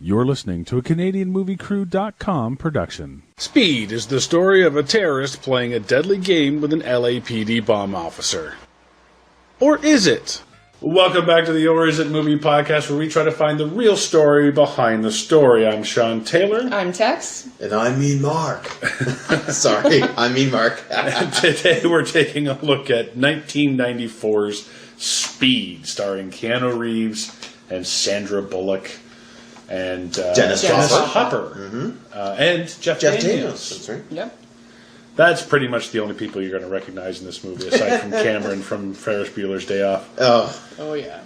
You're listening to a CanadianMovieCrew.com production. Speed is the story of a terrorist playing a deadly game with an LAPD bomb officer. Or is it? Welcome back to the Or Is It Movie Podcast, where we try to find the real story behind the story. I'm Sean Taylor. I'm Tex. And I mean Mark. Sorry, I mean Mark. And today we're taking a look at 1994's Speed, starring Keanu Reeves and Sandra Bullock. And Dennis Hopper. Mm-hmm. And Jeff Daniels. That's right. Yep. That's pretty much the only people you're going to recognize in this movie, aside from Cameron from Ferris Bueller's Day Off. Oh yeah.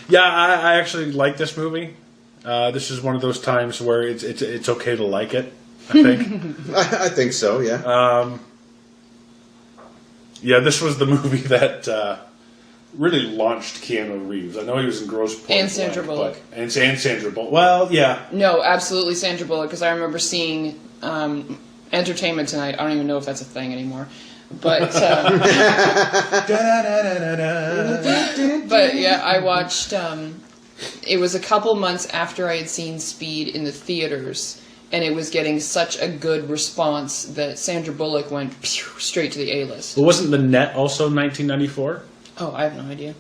Yeah, I actually like this movie. This is one of those times where it's okay to like it, I think. I think so, yeah. Yeah, this was the movie that really launched Keanu Reeves. I know he was in Grosse Pointe And Sandra Blank, Bullock. And Sandra Bullock. Well, yeah. No, absolutely Sandra Bullock, because I remember seeing Entertainment Tonight. I don't even know if that's a thing anymore. But, but yeah, I watched, it was a couple months after I had seen Speed in the theaters, and it was getting such a good response that Sandra Bullock went straight to the A-list. But wasn't The Net also 1994? Oh, I have no idea.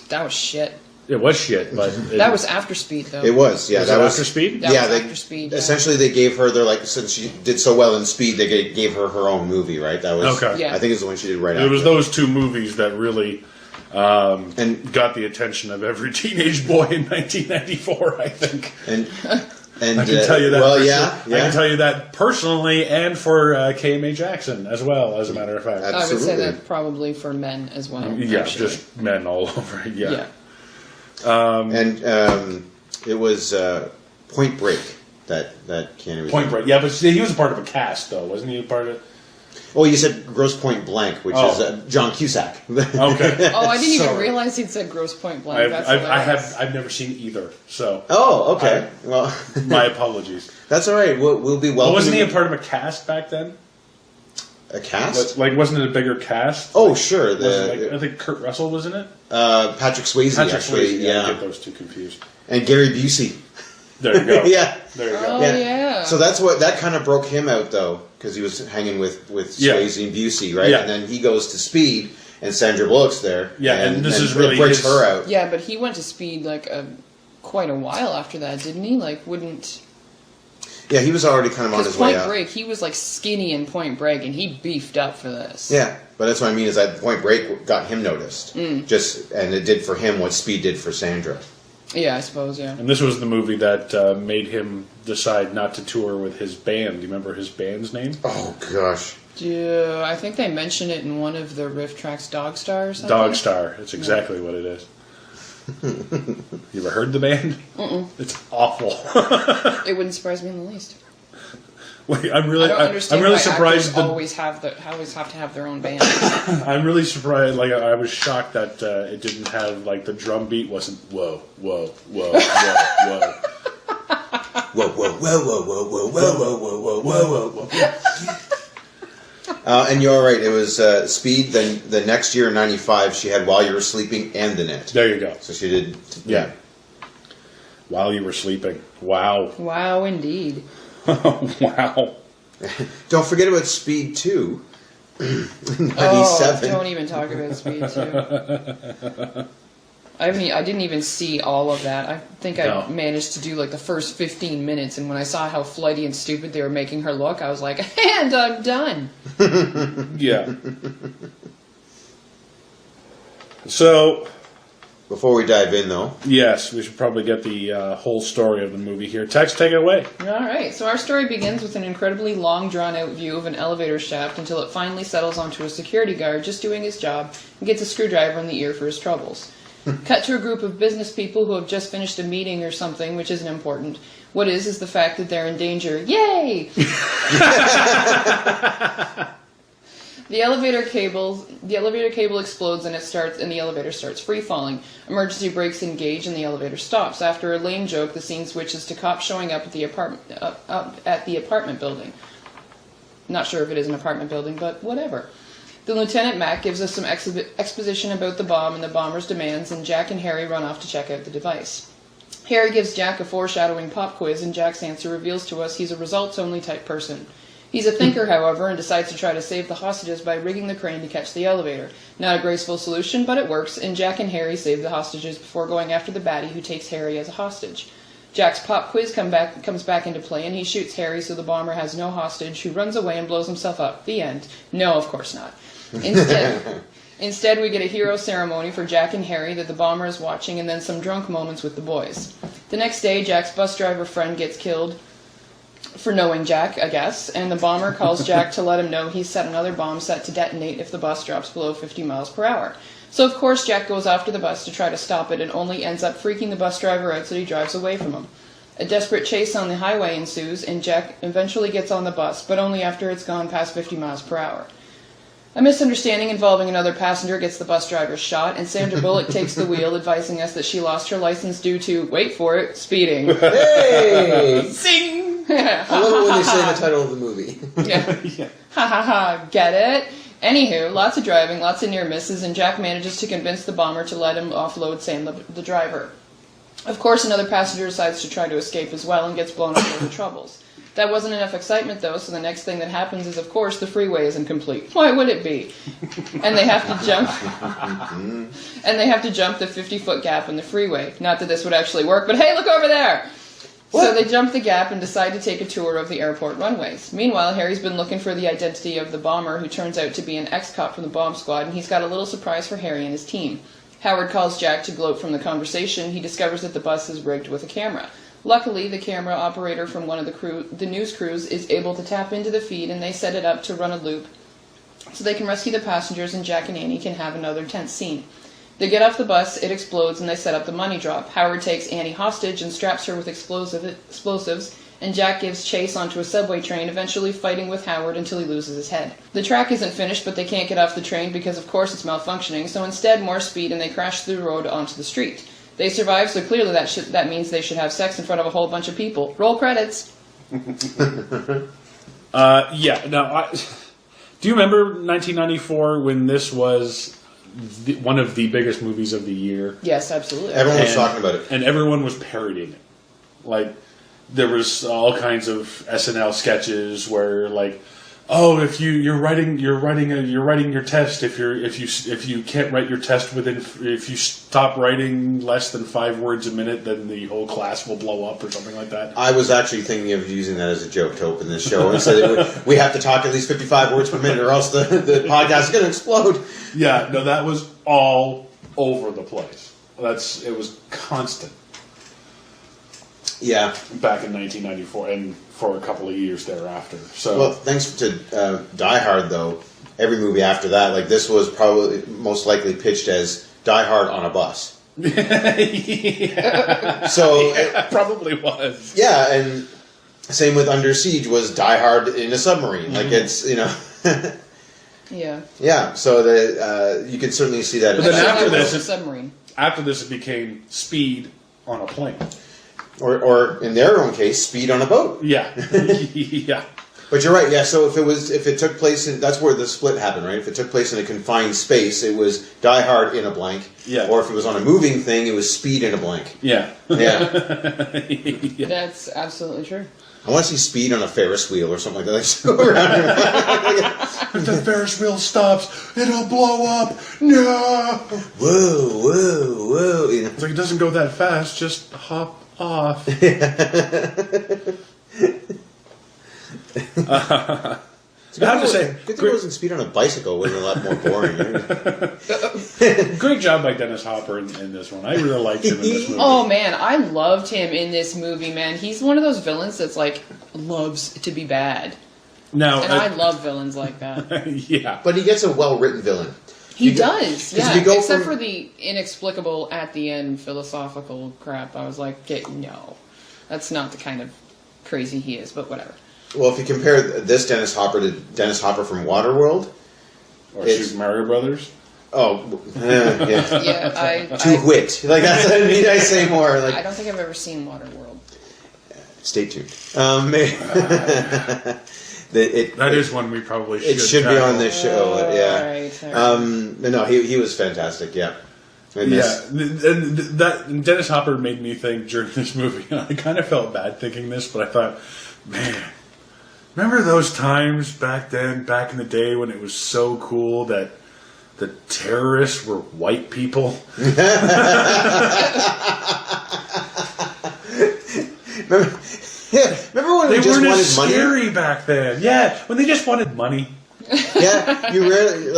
That was shit. It was shit, but... That was after Speed, though. It was, yeah. Was that it was after Speed? That was after Speed, yeah. Essentially, they gave her, since she did so well in Speed, they gave her her own movie, right? That was, okay. Yeah. I think it's the one she did right after. It was those two movies that really and got the attention of every teenage boy in 1994, I think. And I can tell you that. Well, yeah. yeah. I can tell you that personally, and for KMA Jackson as well. As a matter of fact, I would say that probably for men as well. Yeah, actually. just men all over. Yeah. It was Point Break that Keanu was Point in. Break. Yeah, but see, he was a part of a cast, though, wasn't he? A part of. Oh, you said Grosse Pointe Blank, which is John Cusack. Okay. Oh, I didn't even realize he'd said Grosse Pointe Blank. I've never seen either, so. Oh, okay. Well, my apologies. That's all right. We'll be welcoming. Well, wasn't he a part of a cast back then? A cast? Like, wasn't it a bigger cast? Oh, sure. I think Kurt Russell was in it. Patrick Swayze, actually. Yeah. I get those two confused. And Gary Busey. There you go. Yeah. There you go. Oh, yeah. So that kind of broke him out, though, because he was hanging with Swayze and Busey, right? Yeah. And then he goes to Speed, and Sandra Bullock's there. Yeah, and this is really it breaks his... her out. Yeah, but he went to Speed quite a while after that, didn't he? Yeah, he was already kind of on his way out. Point Break, he was skinny in Point Break, and he beefed up for this. Yeah, but that's what I mean is that Point Break got him noticed. And it did for him what Speed did for Sandra. Yeah, I suppose, yeah. And this was the movie that made him decide not to tour with his band. Do you remember his band's name? Oh, gosh. Yeah, I think they mentioned it in one of the riff tracks, Dog Star or something. Dog Star. It's exactly what it is. You ever heard the band? Mm-mm. It's awful. It wouldn't surprise me in the least. Wait, I'm really surprised. Always have to have their own band. I'm really surprised. I was shocked that it didn't have the drum beat wasn't whoa whoa whoa whoa whoa. Whoa, whoa, whoa, whoa, whoa, whoa, whoa, whoa, whoa, whoa, whoa. And you're right. It was Speed. Then the next year in '95, she had While You Were Sleeping and The Net. There you go. So she did. Yeah. While You Were Sleeping. Wow. Wow, indeed. Wow. Don't forget about Speed 2. 97. Oh, don't even talk about Speed 2. I didn't even see all of that. I think I managed to do the first 15 minutes, and when I saw how flighty and stupid they were making her look, I was like, and I'm done. Yeah. So... Before we dive in, though. Yes, we should probably get the whole story of the movie here. Tex, take it away. All right. So our story begins with an incredibly long, drawn-out view of an elevator shaft until it finally settles onto a security guard just doing his job and gets a screwdriver in the ear for his troubles. Cut to a group of business people who have just finished a meeting or something, which isn't important. What is the fact that they're in danger. Yay! The elevator cable explodes and the elevator starts free falling. Emergency brakes engage and the elevator stops. After a lame joke, the scene switches to cops showing up at the apartment building. Not sure if it is an apartment building, but whatever. The Lieutenant Mac gives us some exposition about the bomb and the bomber's demands, and Jack and Harry run off to check out the device. Harry gives Jack a foreshadowing pop quiz, and Jack's answer reveals to us he's a results-only type person. He's a thinker, however, and decides to try to save the hostages by rigging the crane to catch the elevator. Not a graceful solution, but it works, and Jack and Harry save the hostages before going after the baddie who takes Harry as a hostage. Jack's pop quiz comes back into play, and he shoots Harry so the bomber has no hostage, who runs away and blows himself up. The end. No, of course not. Instead, we get a hero ceremony for Jack and Harry that the bomber is watching, and then some drunk moments with the boys. The next day, Jack's bus driver friend gets killed for knowing Jack, I guess, and the bomber calls Jack to let him know he's set another bomb set to detonate if the bus drops below 50 miles per hour. So of course Jack goes after the bus to try to stop it, and only ends up freaking the bus driver out so he drives away from him. A desperate chase on the highway ensues, and Jack eventually gets on the bus, but only after it's gone past 50 miles per hour. A misunderstanding involving another passenger gets the bus driver shot, and Sandra Bullock takes the wheel, advising us that she lost her license due to, wait for it, speeding. Hey! Zing! I love it when they say the title of the movie. Yeah. Ha ha ha, get it? Anywho, lots of driving, lots of near misses, and Jack manages to convince the bomber to let him offload Sam, the driver. Of course, another passenger decides to try to escape as well and gets blown up over troubles. That wasn't enough excitement, though, so the next thing that happens is, of course, the freeway isn't complete. Why would it be? And they have to jump. And they have to jump the 50-foot gap in the freeway. Not that this would actually work, but hey, look over there! What? So they jump the gap and decide to take a tour of the airport runways. Meanwhile, Harry's been looking for the identity of the bomber, who turns out to be an ex-cop from the bomb squad, and he's got a little surprise for Harry and his team. Howard calls Jack to gloat from the conversation. He discovers that the bus is rigged with a camera. Luckily, the camera operator from one of the news crews is able to tap into the feed, and they set it up to run a loop so they can rescue the passengers, and Jack and Annie can have another tense scene. They get off the bus, it explodes, and they set up the money drop. Howard takes Annie hostage and straps her with explosives, and Jack gives chase onto a subway train, eventually fighting with Howard until he loses his head. The track isn't finished, but they can't get off the train because, of course, it's malfunctioning, so instead more speed, and they crash through the road onto the street. They survive, so clearly that means they should have sex in front of a whole bunch of people. Roll credits. Yeah. Now, do you remember 1994 when this was one of the biggest movies of the year? Yes, absolutely. Everyone was talking about it. And everyone was parodying it. Like, there was all kinds of SNL sketches where, like, oh, if you're writing your test, if you can't write your test if you stop writing less than 5 words a minute, then the whole class will blow up or something like that. I was actually thinking of using that as a joke to open this show and say we have to talk at least 55 words per minute, or else the podcast is going to explode. Yeah, no, that was all over the place. It was constant. Yeah, back in 1994, and for a couple of years thereafter. So, well, thanks to Die Hard, though, every movie after that, like this, was probably most likely pitched as Die Hard on a bus. Yeah. So it probably was. Yeah, and same with Under Siege was Die Hard in a submarine. Like it's Yeah. Yeah, so you could certainly see that. But then after this, it became Speed on a plane. Or in their own case, Speed on a boat. Yeah. Yeah. But you're right, yeah, so if it took place in, that's where the split happened, right? If it took place in a confined space, it was Die Hard in a blank. Yeah. Or if it was on a moving thing, it was Speed in a blank. Yeah. Yeah. Yeah. That's absolutely true. I want to see Speed on a Ferris wheel or something like that. Just go around. If the Ferris wheel stops, it'll blow up. No. Whoa, whoa, whoa. You know? It's like, it doesn't go that fast. Just hop off. I have to say, good thing it wasn't Speed on a bicycle. It would have been a lot more boring. Great job by Dennis Hopper in this one. I really liked him in this movie. Oh man, I loved him in this movie, man. He's one of those villains that's like loves to be bad. Now, and I love villains like that. Yeah. But he gets a well-written villain. He does, yeah. Except for the inexplicable at the end philosophical crap. I was like, no, that's not the kind of crazy he is. But whatever. Well, if you compare this Dennis Hopper to Dennis Hopper from Waterworld, or Super Mario Brothers. Oh, yeah. Yeah, To wit, like that's what I mean. I say more. Like I don't think I've ever seen Waterworld. Stay tuned. That is one we probably should. It should be on this show. Oh, yeah. right. No, he was fantastic. Yeah. And And Dennis Hopper made me think during this movie, and I kind of felt bad thinking this, but I thought, man, remember those times back in the day when it was so cool that the terrorists were white people? Remember when They we just weren't wanted as money? scary back then. Yeah, when they just wanted money. Yeah, you rarely,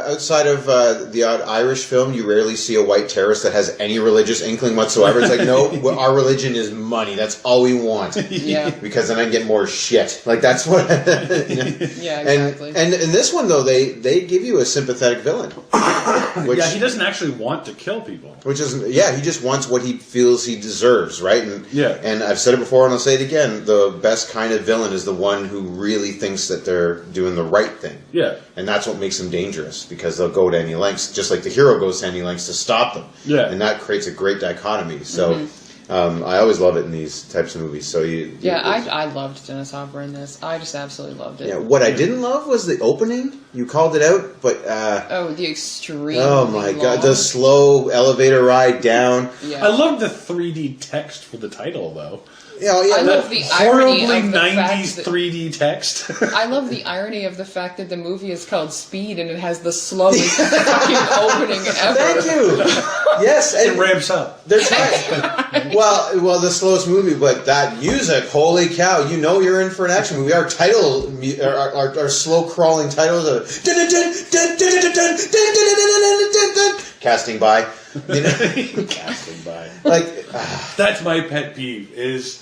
outside of the odd Irish film, you rarely see a white terrorist that has any religious inkling whatsoever. It's like, no, our religion is money. That's all we want. Yeah. Because then I get more shit. Like, that's what... Yeah, exactly. And in this one, though, they give you a sympathetic villain. Yeah, he doesn't actually want to kill people. Which isn't... Yeah, he just wants what he feels he deserves, right? And I've said it before, and I'll say it again. The best kind of villain is the one who really thinks that they're doing the right thing. Yeah. And that's what makes them dangerous, because they'll go to any lengths, just like the hero goes to any lengths to stop them. Yeah. And that creates a great dichotomy. So I always love it in these types of movies. So I loved Dennis Hopper in this. I just absolutely loved it. Yeah, what I didn't love was the opening. You called it out, but... the extreme. Oh my god, the slow elevator ride down. Yeah. I love the 3D text for the title, though. Yeah, I love the irony horribly of the 90s fact that, 3D text. I love the irony of the fact that the movie is called Speed and it has the slowest fucking opening ever. Thank you. Yes, It and ramps up. they're trying. Well, the slowest movie, but that music, holy cow! You know you're in for an action movie. Our title, our slow crawling titles of casting by. You know? Casting by. Like That's my pet peeve, is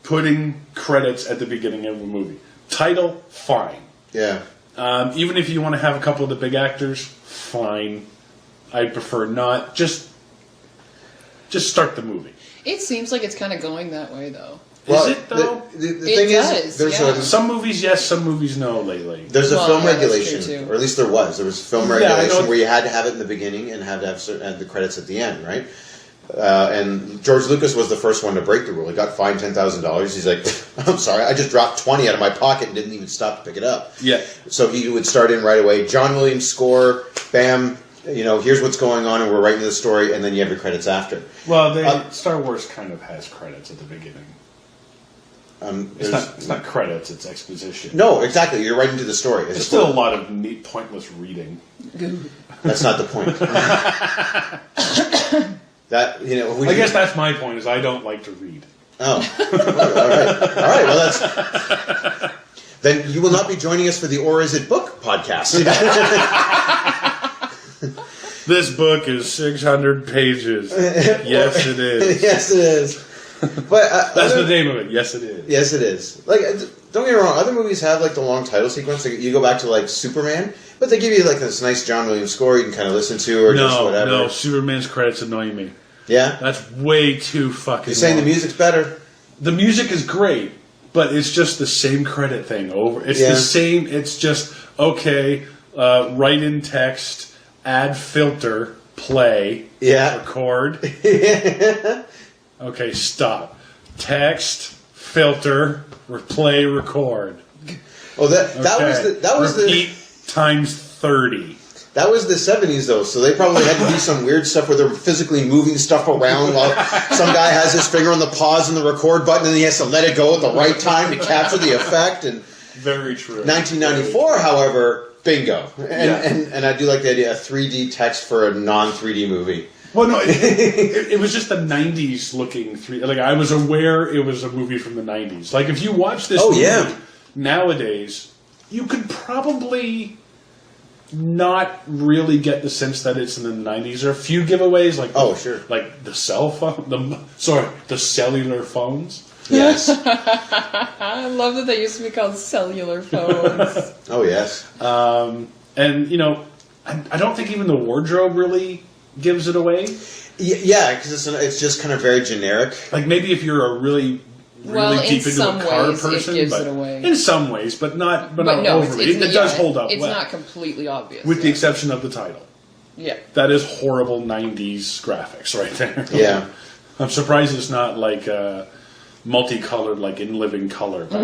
putting credits at the beginning of a movie. Title, fine. yeah. Even if you want to have a couple of the big actors, fine. I prefer not. Just start the movie. It seems like it's kind of going that way, though. Is it, though? The It thing does, is, there's yeah. Some movies yes, some movies no lately. There's a Well, film yeah, that's regulation, true, too. or at least there was. There was film Yeah, I regulation know. where you had to have it in the beginning and had to have the credits at the end, right? And George Lucas was the first one to break the rule. He got fined $10,000. He's like, I'm sorry, I just dropped 20 out of my pocket and didn't even stop to pick it up. Yeah. So he would start in right away. John Williams score, bam, here's what's going on, and we're writing the story, and then you have your credits after. Well, Star Wars kind of has credits at the beginning. There's- It's not credits, it's exposition. No, exactly. You're right into the story. There's still a lot of neat, pointless reading. That's not the point. I guess that's my point, is I don't like to read. Oh, all right. Well, that's... Then you will not be joining us for the Or Is It Book podcast. This book is 600 pages. Yes, it is. Yes, it is. But That's the name of it. Yes, it is. Yes, it is. Like, don't get me wrong. Other movies have like the long title sequence. Like, you go back to like Superman, but they give you like this nice John Williams score you can kind of listen to, or just whatever. No, Superman's credits annoy me. Yeah, That's way too fucking. you're saying long. the music's better. The music is great, but it's just the same credit thing over. It's the same. It's just okay. Write in text, add filter, play, record. Okay, stop. Text, filter, play, record. Oh, that was repeat times 30. That was the 70s, though, so they probably had to do some weird stuff where they're physically moving stuff around while some guy has his finger on the pause and the record button, and he has to let it go at the right time to capture the effect. And Very true. 1994, however, bingo. And I do like the idea of 3D text for a non-3D movie. Well, no, it was just the 90s looking 3D. Like, I was aware it was a movie from the 90s. Like, if you watch this movie nowadays, you could probably not really get the sense that it's in the 90s. There are a few giveaways, like like the cell phone, the cellular phones. Yes. I love that they used to be called cellular phones. Oh yes. And I don't think even the wardrobe really gives it away. Yeah, because it's just kind of very generic. Like maybe if you're a really deep into a car person, it gives it away. In some ways, but not no, overly. It does hold up. It's well, not completely obvious, with the exception of the title. Yeah, that is horrible '90s graphics right there. Yeah, I'm surprised it's not like multicolored, like in living color. But,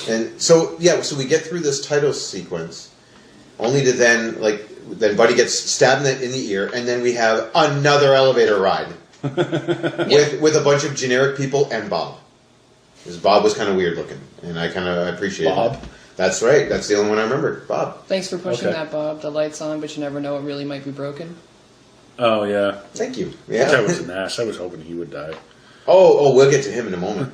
And so so we get through this title sequence, only to then Buddy gets stabbed in the ear, and then we have another elevator ride with a bunch of generic people and Bob. Because Bob was kind of weird looking, and I kind of appreciate Bob. that. That's right. That's the only one I remember. Bob. Thanks for pushing Okay. that, Bob. The light's on, but you never know. It really might be broken. Oh, yeah. Thank you. That Yeah. was an ass. I was hoping he would die. Oh, we'll get to him in a moment.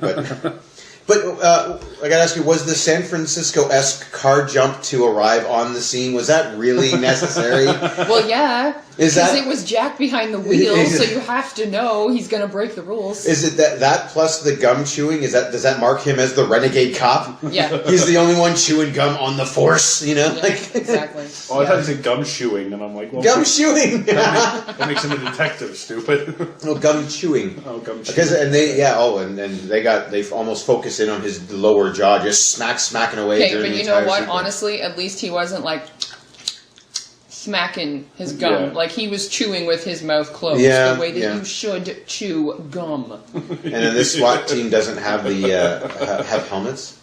But I gotta ask you, was the San Francisco-esque car jump to arrive on the scene, was that really necessary? Well, yeah. Is Because that- it was Jack behind the wheel, so you have to know he's going to break the rules. Is it that plus the gum chewing? Does that mark him as the renegade cop? Yeah. He's the only one chewing gum on the force, you know? Yeah, exactly. Oh, I thought you said gum chewing, and I'm like, well, Gum chewing! that makes him a detective, stupid. No, gum chewing. Oh, gum chewing. Because and they almost focus in on his lower jaw, just smacking away. Okay, during but the you know entire what? sequence. Honestly, at least he wasn't like smacking his gum. Yeah. Like he was chewing with his mouth closed, Yeah, the way that yeah. you should chew gum. And then this SWAT team doesn't have the have helmets.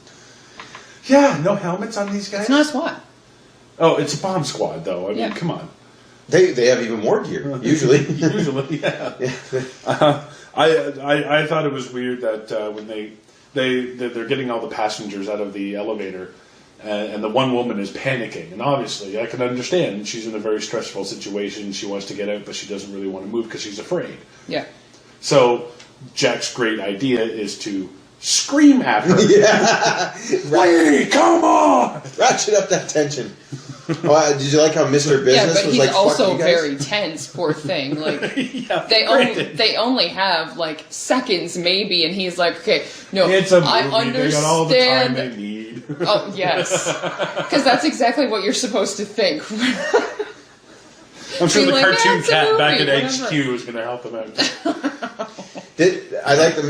Yeah, no helmets on these guys? It's not a SWAT. Oh, it's a bomb squad, though. I mean, Yeah. come on. They have even more gear usually. Usually, yeah. I thought it was weird that when they're getting all the passengers out of the elevator, and the one woman is panicking, and obviously I can understand she's in a very stressful situation. She wants to get out, but she doesn't really want to move because she's afraid. Yeah. So Jack's great idea is to scream at her. Yeah, Lady, come on! ratchet up that tension. Oh, did you like how Mr. Yeah, Business but was he's like, "Fuck also you guys"? very tense, poor thing. Like Yeah, they only have like seconds maybe, and he's like, okay, no, It's a movie. I They got all the time understand. they need. Oh yes, because that's exactly what you're supposed to think. I'm sure Be the like, "Yeah, cartoon it's a cat back at movie, HQ whatever." is going to help them out. I like the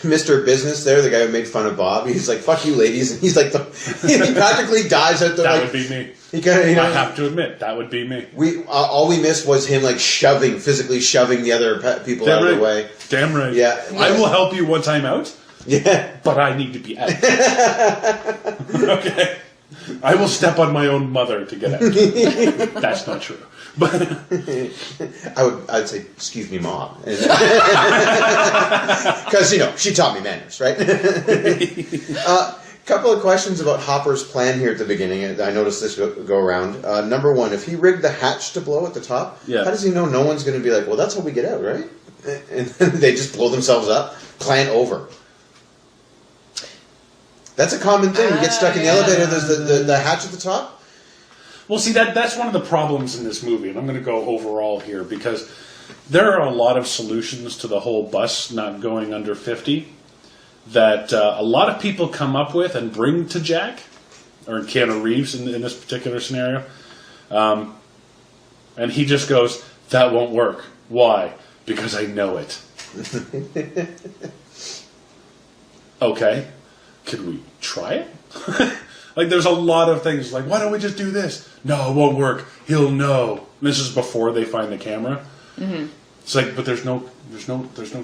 Mr. Business there, the guy who made fun of Bob. He's like, "Fuck you, ladies," and he's like, he practically dies out there. That Like, would be me. he kinda, you know, I have to admit, that would be me. all we missed was him like physically shoving the other people out of the way. Damn right. Yeah. I will help you once I'm out, Yeah. but I need to be out. Okay. I will step on my own mother to get out. That's not true. But I'd say, "Excuse me, Mom," because she taught me manners, right? Couple of questions about Hopper's plan here at the beginning. I noticed this go around. Number one, if he rigged the hatch to blow at the top, Yeah. how does he know no one's going to be like, "Well, that's how we get out, right?" And they just blow themselves up. Plan over. That's a common thing. You get stuck in the elevator. There's the hatch at the top. well, see that's one of the problems in this movie, and I'm going to go overall here because there are a lot of solutions to the whole bus not going under 50 that a lot of people come up with and bring to Jack or Keanu Reeves in this particular scenario, and he just goes, "That won't work. Why? Because I know it." Okay, could we try it? Like, there's a lot of things like, why don't we just do this? No, it won't work. He'll know. This is before they find the camera. Mm-hmm. It's like, but there's no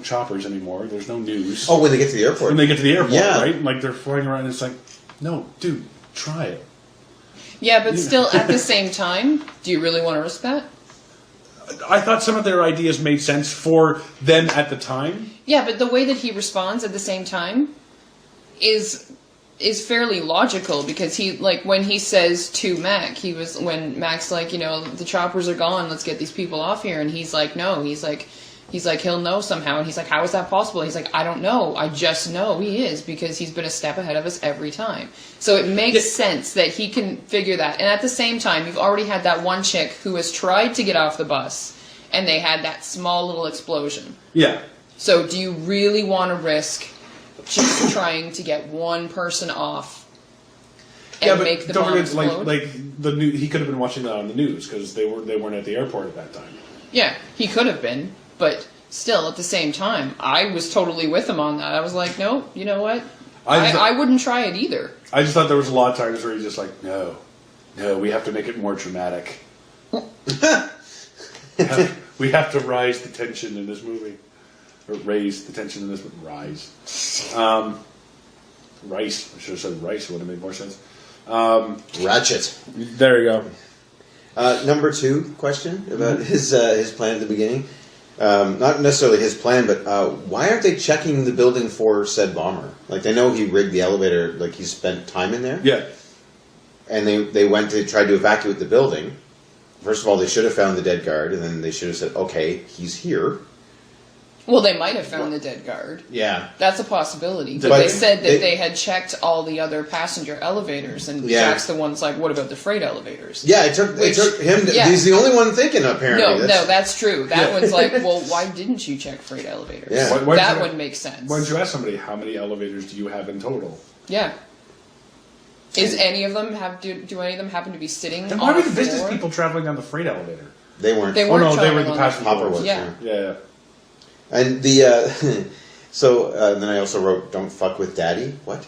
choppers anymore. There's no news. Oh, when they get to the airport. When they get to the airport, Yeah. right? Like, they're flying around, and it's like, no, dude, try it. Yeah, but still, at the same time, do you really want to risk that? I thought some of their ideas made sense for them at the time. Yeah, but the way that he responds at the same time is fairly logical because he, like, when he says to Mac, when Mac's like, the choppers are gone, let's get these people off here, and he's like, no, he's like, he'll know somehow, and he's like, how is that possible? He's like, I don't know, I just know he is, because he's been a step ahead of us every time. So it makes sense that he can figure that, and at the same time, you've already had that one chick who has tried to get off the bus, and they had that small little explosion. Yeah. So do you really want to risk just trying to get one person off and make the bomb explode? He could have been watching that on the news because they weren't at the airport at that time. Yeah, he could have been, but still, at the same time, I was totally with him on that. I was like, no, you know what? I wouldn't try it either. I just thought there was a lot of times where he's just like, no, we have to make it more dramatic. We have to rise the tension in this movie. Or raise the tension in this one. Rise. Rice. I should have said Rice. It would have made more sense. Ratchet. There you go. Number 2 question about his plan at the beginning. Not necessarily his plan, but why aren't they checking the building for said bomber? Like, they know he rigged the elevator, like he spent time in there. Yeah. And they went to try to evacuate the building. First of all, they should have found the dead guard, and then they should have said, okay, he's here. Well, they might have found the dead guard. Yeah. That's a possibility. But But they said that they had checked all the other passenger elevators, and Jack's the one's like, what about the freight elevators? Yeah, it took him. Yeah. He's the only one thinking, apparently. No, that's true. That one's like, well, why didn't you check freight elevators? Yeah. That one makes sense. Why don't you ask somebody, how many elevators do you have in total? Yeah. Is any of them do any of them happen to be sitting And on why were a the business floor? people traveling on the freight elevator? They weren't. They Oh, weren't no, they were traveling the on passenger Hopper ones. was. Yeah. Yeah. And the so then I also wrote, "Don't fuck with Daddy." What?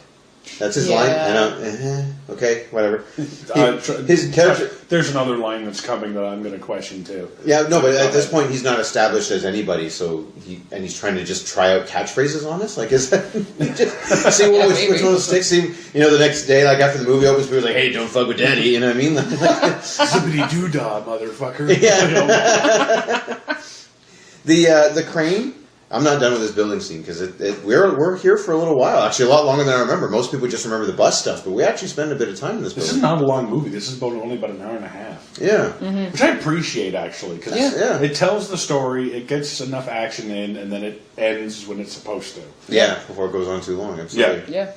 That's his line. And okay, whatever. His character. There's another line that's coming that I'm going to question too. Yeah, no, but at this point he's not established as anybody, so he's trying to just try out catchphrases on us. Like, is that just see which one sticks? See, the next day, like after the movie opens, people are like, "Hey, don't fuck with Daddy." You know what I mean? Zippity doo dah, motherfucker. Yeah. The crane. I'm not done with this building scene because we're here for a little while. Actually, a lot longer than I remember. Most people just remember the bus stuff, but we actually spend a bit of time in this building. This is not a long movie. This is only about an hour and a half. Yeah. Mm-hmm. Which I appreciate, actually, because it tells the story, it gets enough action in, and then it ends when it's supposed to. Yeah, before it goes on too long. Absolutely. Yeah.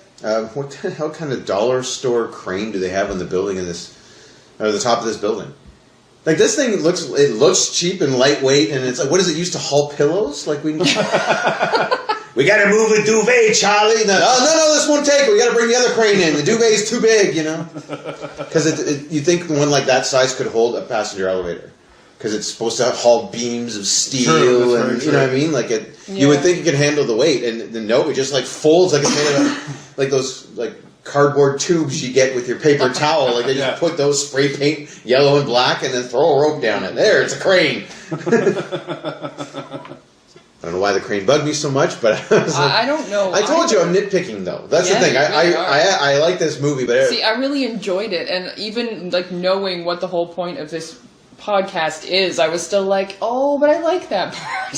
What the hell kind of dollar store crane do they have on the building or the top of this building? Like, this thing looks cheap and lightweight, and it's like, what is it used to haul pillows? Like, we got to move a duvet, Charlie. No, this won't take. We got to bring the other crane in. The duvet's too big, Because you think one like that size could hold a passenger elevator. Because it's supposed to haul beams of steel, and you know what I mean? Like you would think it could handle the weight, and then no, it just like folds like it's made of like those like cardboard tubes you get with your paper towel. Like they just put those spray paint yellow and black, and then throw a rope down it. There, it's a crane. I don't know why the crane bugged me so much, but I don't know. I told you I'm nitpicking though. That's the thing. I like this movie, but see, I really enjoyed it, and even like knowing what the whole point of this podcast is, I was still like, oh, but I like that part.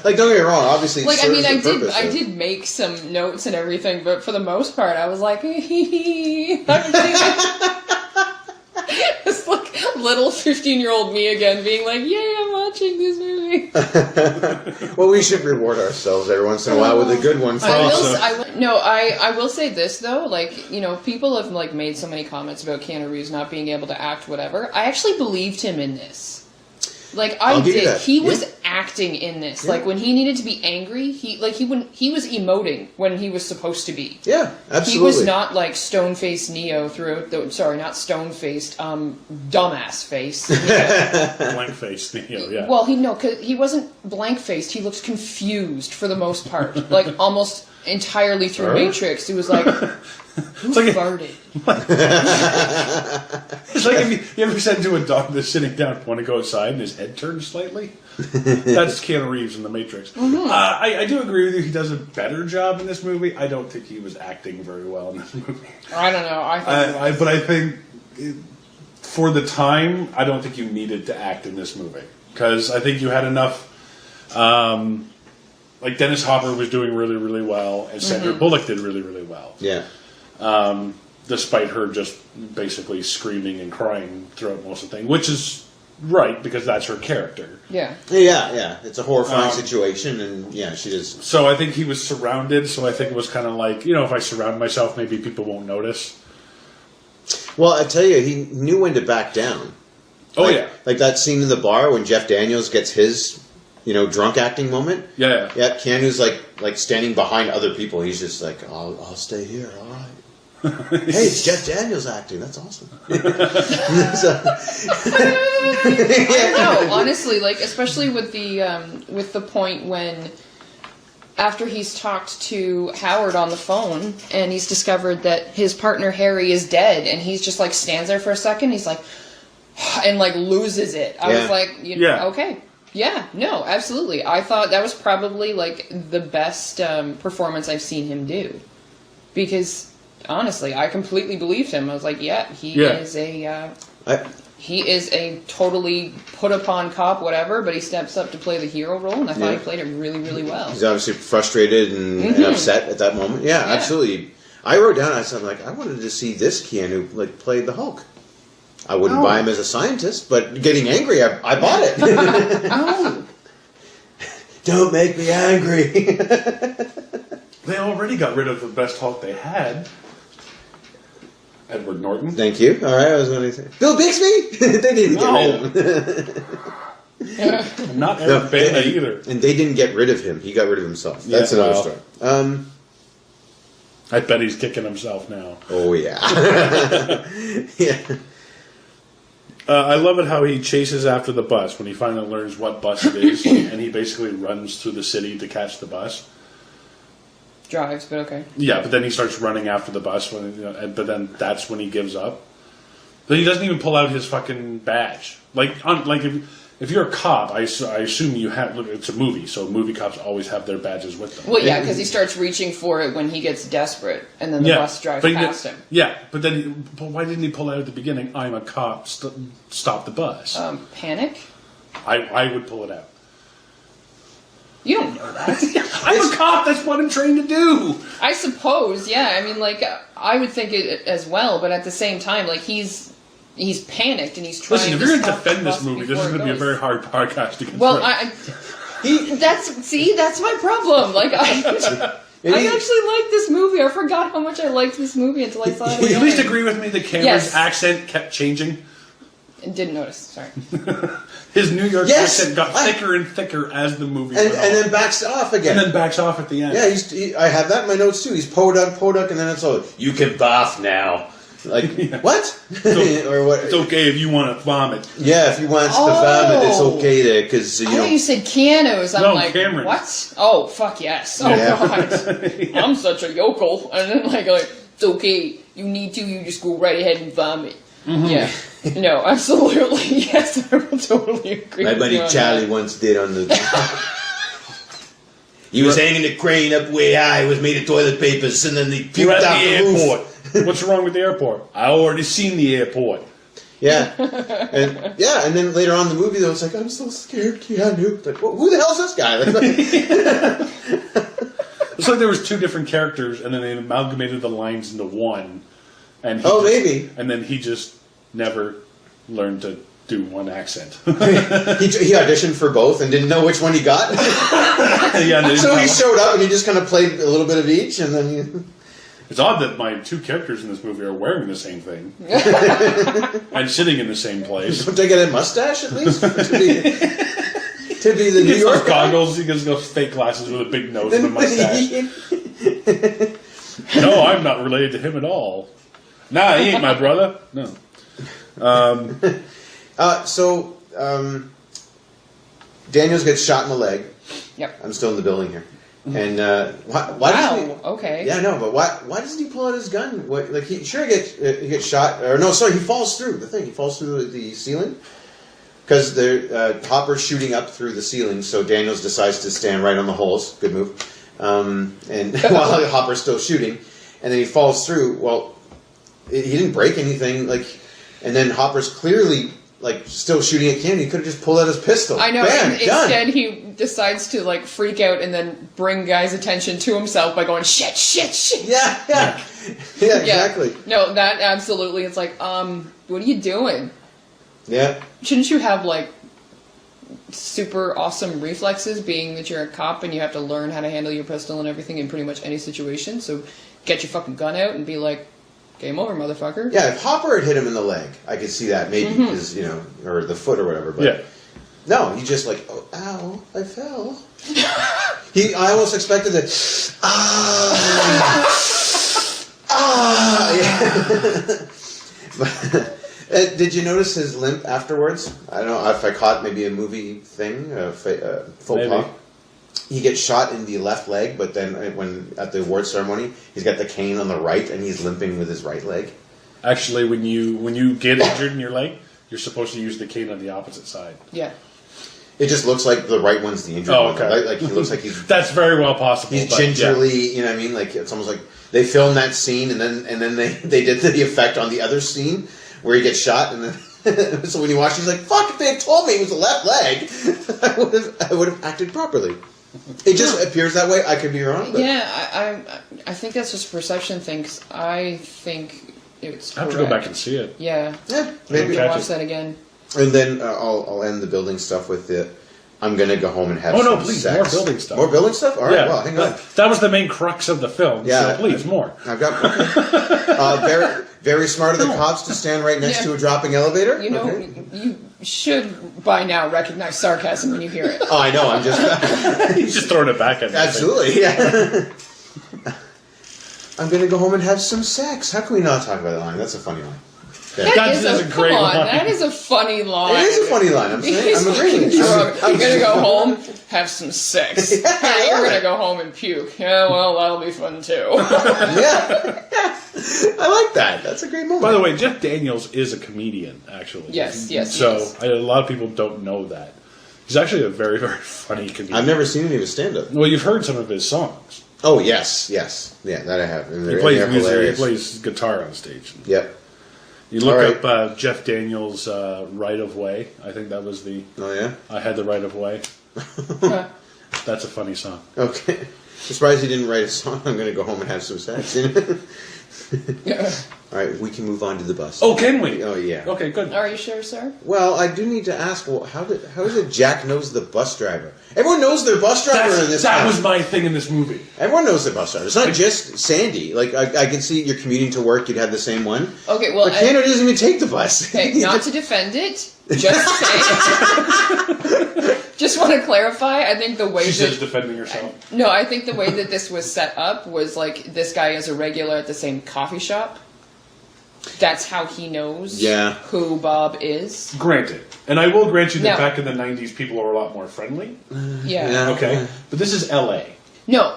Like, don't get me wrong, obviously like, I mean, I did make some notes and everything, but for the most part I was like, it's like little 15-year-old me again being like, yay, I'm watching this movie. Well, we should reward ourselves every once in a while with a good one. I will say this though, like, people have like made so many comments about Keanu Reeves not being able to act, whatever. I actually believed him in this. Like, I did. He was acting in this. Yeah. Like, when he needed to be angry, he was emoting when he was supposed to be. Yeah, absolutely. He was not like stone-faced Neo throughout the... Sorry, not stone-faced, dumbass face. Blank-faced Neo, yeah. Well, cause he wasn't blank-faced. He looked confused for the most part. Like, almost entirely through Matrix. He was like... Who farted? It's like if you ever said to a dog that's sitting down, want to go outside, and his head turns slightly? That's Keanu Reeves in The Matrix. Mm-hmm. I do agree with you. He does a better job in this movie. I don't think he was acting very well in this movie. I don't know. But I think for the time, I don't think you needed to act in this movie. Because I think you had enough... like Dennis Hopper was doing really, really well, and Sandra Bullock did really, really well. Yeah. Despite her just basically screaming and crying throughout most of the thing, which is right because that's her character. Yeah. Yeah. It's a horrifying situation, and she does. So I think he was surrounded. So I think it was kind of like, if I surround myself, maybe people won't notice. Well, I tell you, he knew when to back down. Like that scene in the bar when Jeff Daniels gets his, drunk acting moment. Yeah. Yeah. Keanu's like standing behind other people. He's just like, I'll stay here. All right. Hey, it's Jeff Daniels acting. That's awesome. I don't know, honestly, like especially with the point when after he's talked to Howard on the phone and he's discovered that his partner Harry is dead, and he's just like stands there for a second. He's like, and like loses it. I was like, okay. Yeah, no, absolutely. I thought that was probably like the best performance I've seen him do. Because, honestly, I completely believed him. I was like, yeah, he is a... he is a totally put-upon cop, whatever, but he steps up to play the hero role, and I thought he played it really, really well. He's obviously frustrated and upset at that moment. Yeah, absolutely. I wrote down, I said, like, I wanted to see this Keanu, like, play the Hulk. I wouldn't buy him as a scientist, but getting angry, I bought it. Oh! Don't make me angry. They already got rid of the best Hulk they had. Edward Norton. Thank you. All right, I was going to say Bill Bixby. They didn't get rid of him. Not Eric Bana either. And they didn't get rid of him. He got rid of himself. That's another story. I bet he's kicking himself now. Oh yeah. Yeah. I love it how he chases after the bus when he finally learns what bus it is, and he basically runs through the city to catch the bus. Drives, but okay. Yeah, but then he starts running after the bus, but then that's when he gives up. Then he doesn't even pull out his fucking badge. If you're a cop, I assume you have. Look, it's a movie, so movie cops always have their badges with them. Well, yeah, because he starts reaching for it when he gets desperate, and then the bus drives past him. Yeah, but why didn't he pull out at the beginning? I'm a cop. Stop the bus. Panic. I would pull it out. You don't know that. I'm a cop. That's what I'm trained to do. I suppose. Yeah. I mean, like, I would think it as well, but at the same time, like, he's panicked and he's trying. Listen, if to you're going to stop defend the this bus movie, this before is going to be a goes. very hard podcast to get Well, through. that's my problem. Like, I actually like this movie. I forgot how much I liked this movie until I saw it. Will you at least agree with me? The camera's accent kept changing. And didn't notice. Sorry. His New York accent got thicker and thicker as the movie went on. And then backs off again. And then backs off at the end. Yeah, I have that in my notes too. He's Podunk, and then it's all, you can bath now. Like, what? Or what? It's okay if you want to vomit. Yeah, if you want to vomit, it's okay there, because, I thought you said Keanu's. I'm like, Cameron. what? Oh, fuck yes. Oh, God. I'm such a yokel. And then, like, it's okay. You need to, you just go right ahead and vomit. Mm-hmm. Yeah. No, absolutely. Yes, I will totally agree My with buddy you on Charlie that. once did on the... He was hanging the crane up way high with made of toilet papers, and then he puked out the roof. What's wrong with the airport? I already seen the airport. Yeah. And then later on in the movie, though, it's like, I'm so scared, Keanu. Like, well, who the hell's this guy? It's like there was two different characters, and then they amalgamated the lines into one. And maybe. And then he just never learned to do one accent. He auditioned for both and didn't know which one he got. So he showed up and he just kind of played a little bit of each, and then It's odd that my two characters in this movie are wearing the same thing. And sitting in the same place. Don't they get a mustache at least? to be the New York goggles, he gets those fake glasses with a big nose and a mustache. No, I'm not related to him at all. Nah, he ain't my brother. No. Daniels gets shot in the leg. Yep. I'm still in the building here. And why Okay. Yeah, no, but why doesn't he pull out his gun? He gets shot, or no, sorry, he falls through the thing. He falls through the ceiling because Hopper's shooting up through the ceiling. So Daniels decides to stand right on the holes. Good move. And while Hopper's still shooting, and then he falls through. Well, he didn't break anything. And then Hopper's clearly still shooting at Keanu. He could have just pulled out his pistol. I know. Bam, and done. instead, he decides to freak out and then bring guys' attention to himself by going shit. Yeah, exactly. No, that absolutely. It's like, what are you doing? Yeah. Shouldn't you have super awesome reflexes, being that you're a cop and you have to learn how to handle your pistol and everything in pretty much any situation? So get your fucking gun out and be like, game over, motherfucker. Yeah, if Hopper had hit him in the leg, I could see that maybe, because, or the foot or whatever. But no, he just oh, ow, I fell. I almost expected that. Yeah. Did you notice his limp afterwards? I don't know if I caught maybe a movie thing, faux pas. He gets shot in the left leg, but then when at the award ceremony, he's got the cane on the right, and he's limping with his right leg. Actually, when you get injured in your leg, you're supposed to use the cane on the opposite side. Yeah. It just looks like the right one's the injured one. Okay. He looks like he's... That's very well possible. He's gingerly, you know what I mean? It's almost like... they filmed that scene, and then they did the effect on the other scene where he gets shot, and then so when you watch, he's like, "Fuck! If they had told me it was a left leg, I would have acted properly." It just appears that way. I could be wrong. But. Yeah, I think that's just a perception thing. 'Cause I think it's. I have to go back and see it. Yeah. Maybe watch that again. And then I'll end the building stuff with the. I'm gonna go home and have. Oh no, some please, sex. more building stuff. More building stuff. All right, Yeah, well, hang on. that was the main crux of the film. Yeah. So please, more. I've got very very smart of the cops to stand right next to a dropping elevator. You know, Okay. you should by now recognize sarcasm when you hear it. Oh, I know. I'm just He's just throwing it back at me. absolutely yeah. I'm gonna go home and have some sex. How can we not talk about that line? That's a funny line. Yeah. That is a great come on, line. that is a funny line. It is a funny line. I'm saying. He's I'm agreeing. fucking drunk. You're gonna go home, have some sex. Yeah, I You're love gonna it. go home and puke. Yeah, well, that'll be fun too. Yeah. I like that. That's a great moment. By the way, Jeff Daniels is a comedian, actually. Yes, he So is. a lot of people don't know that. He's actually a very, very funny comedian. I've never seen any of his stand-up. Well, you've heard some of his songs. Oh yes, yeah, that I have. And He they're plays music. He hilarious. plays guitar on stage. Yep. You look All right. up Jeff Daniels' "Right of Way." I think that was the. Oh yeah. I had the right of way. That's a funny song. Okay. I'm surprised he didn't write a song. I'm gonna go home and have some sex. Yeah. All right, we can move on to the bus. Oh, can we? Oh yeah. Okay, good. Are you sure, sir? Well, I do need to ask. Well, how is it Jack knows the bus driver? Everyone knows their bus driver in this. That town. was my thing in this movie. Everyone knows their bus driver. It's not just Sandy. Like I can see you're commuting to work, you'd have the same one. Okay, well, But Canada doesn't even take the bus. okay, not to defend it, just saying. Just want to clarify. I think the way She that says defending herself. no, I think the way that this was set up was like this guy is a regular at the same coffee shop. That's how he knows Yeah. who Bob is. Granted, and I will grant you that Now- back in the '90s, people were a lot more friendly. Yeah. Yeah. Okay, but this is L.A. No,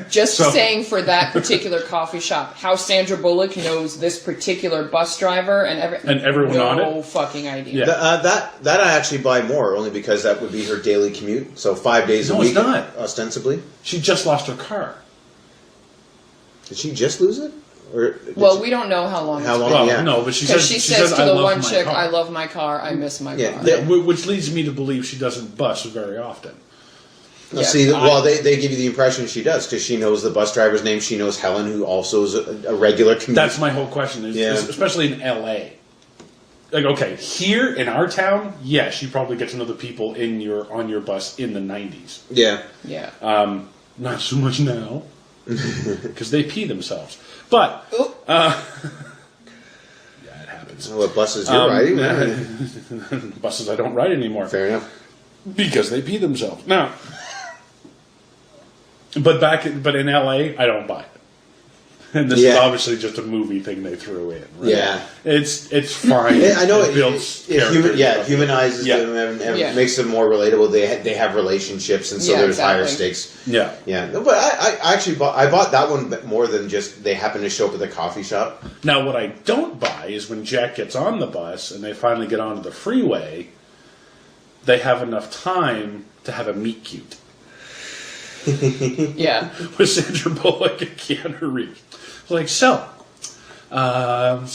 just So- saying for that particular coffee shop, how Sandra Bullock knows this particular bus driver and everyone no on it? No fucking idea. Yeah. That I actually buy more, only because that would be her daily commute. So 5 days a No, week, it's not. ostensibly. She just lost her car. Did she just lose it? Or did Well, she- we don't know how long. How it's long? been. Well, yeah. no, but she Because says she says to "I the love one my chick, car." "I love my car. I miss my Yeah, car." they- Which leads me to believe she doesn't bus very often. Well, Yes, see, I- well, they give you the impression she does because she knows the bus driver's name. She knows Helen, who also is a regular commute. That's my whole question. Yeah. Especially in L.A. Like, okay, here in our town, yes, you probably get to know the people on your bus in the '90s. yeah. Yeah. Not so much now, because they pee themselves. But Oop. yeah, it happens. What buses you're riding? Buses I don't ride anymore. Fair enough. Because they pee themselves. Now, but in LA, I don't buy it. And this is Yeah. obviously just a movie thing they threw in. Right? Yeah. It's fine. I know it builds humanizes Yeah. them and Yeah. makes them more relatable. They have relationships, and so Yeah, there's higher exactly. stakes. Yeah. Yeah, no, but I actually bought that one more than just they happen to show up at the coffee shop. Now, what I don't buy is when Jack gets on the bus and they finally get onto the freeway, they have enough time to have a meet cute Yeah. with Sandra Bullock and Keanu Reeves. It's like, so I'm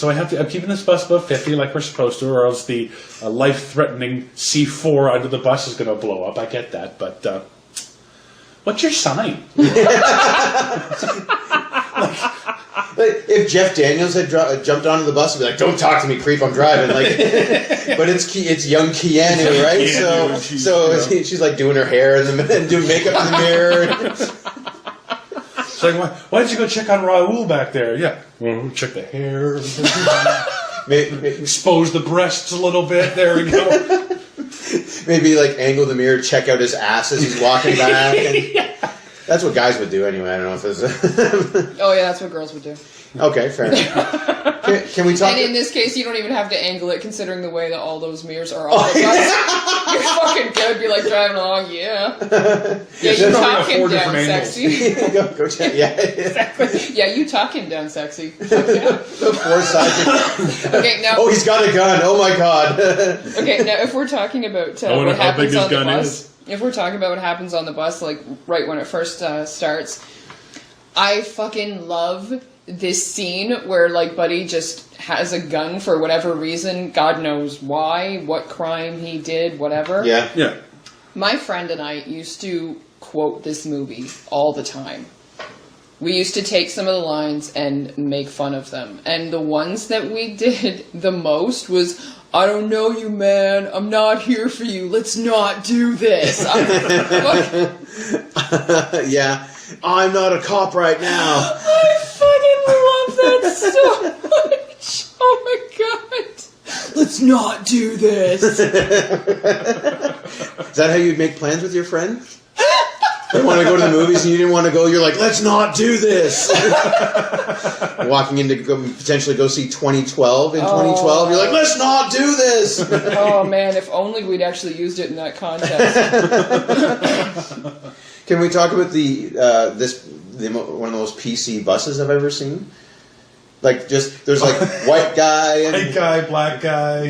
keeping this bus above 50 like we're supposed to, or else the life-threatening C4 under the bus is going to blow up. I get that, but what's your sign? Like, if Jeff Daniels had jumped onto the bus and be like, "Don't talk to me, creep, I'm driving." Like, but it's young Keanu, right? Keanu, She's like doing her hair and doing makeup in the mirror. It's like, why don't you go check on Raul back there? Yeah, well, check the hair, expose the breasts a little bit. There we go. Maybe like angle the mirror, check out his ass as he's walking back. And that's what guys would do anyway. I don't know if it's Oh yeah, that's what girls would do. okay. Fair enough. Can we talk? And in this case, you don't even have to angle it, considering the way that all those mirrors are on the bus. You're fucking good. Be like driving along. Yeah. Yeah, you There's talk only him 4 down, different angles. sexy. go check. Yeah. Exactly. Yeah, you talk him down, sexy. Fuck yeah. The 4 sides. Okay, now. Oh, he's got a gun. Oh my god. Okay, now if we're talking about I wonder what how big happens his on the gun bus, is. if we're talking about what happens on the bus, like right when it first starts, I fucking love this scene where, like, Buddy just has a gun for whatever reason. God knows why, what crime he did, whatever. Yeah. Yeah. My friend and I used to quote this movie all the time. We used to take some of the lines and make fun of them. And the ones that we did the most was, I don't know you, man. I'm not here for you. Let's not do this. Yeah. I'm not a cop right now. I fucking love that so much. Oh my god. Let's not do this. Is that how you'd make plans with your friend? They want to go to the movies and you didn't want to go, you're like, let's not do this. Walking in to potentially go see 2012 in 2012, you're like, let's not do this. Oh man, if only we'd actually used it in that context. Can we talk about one of the most PC buses I've ever seen? Like, just, there's like white guy and White guy, black guy.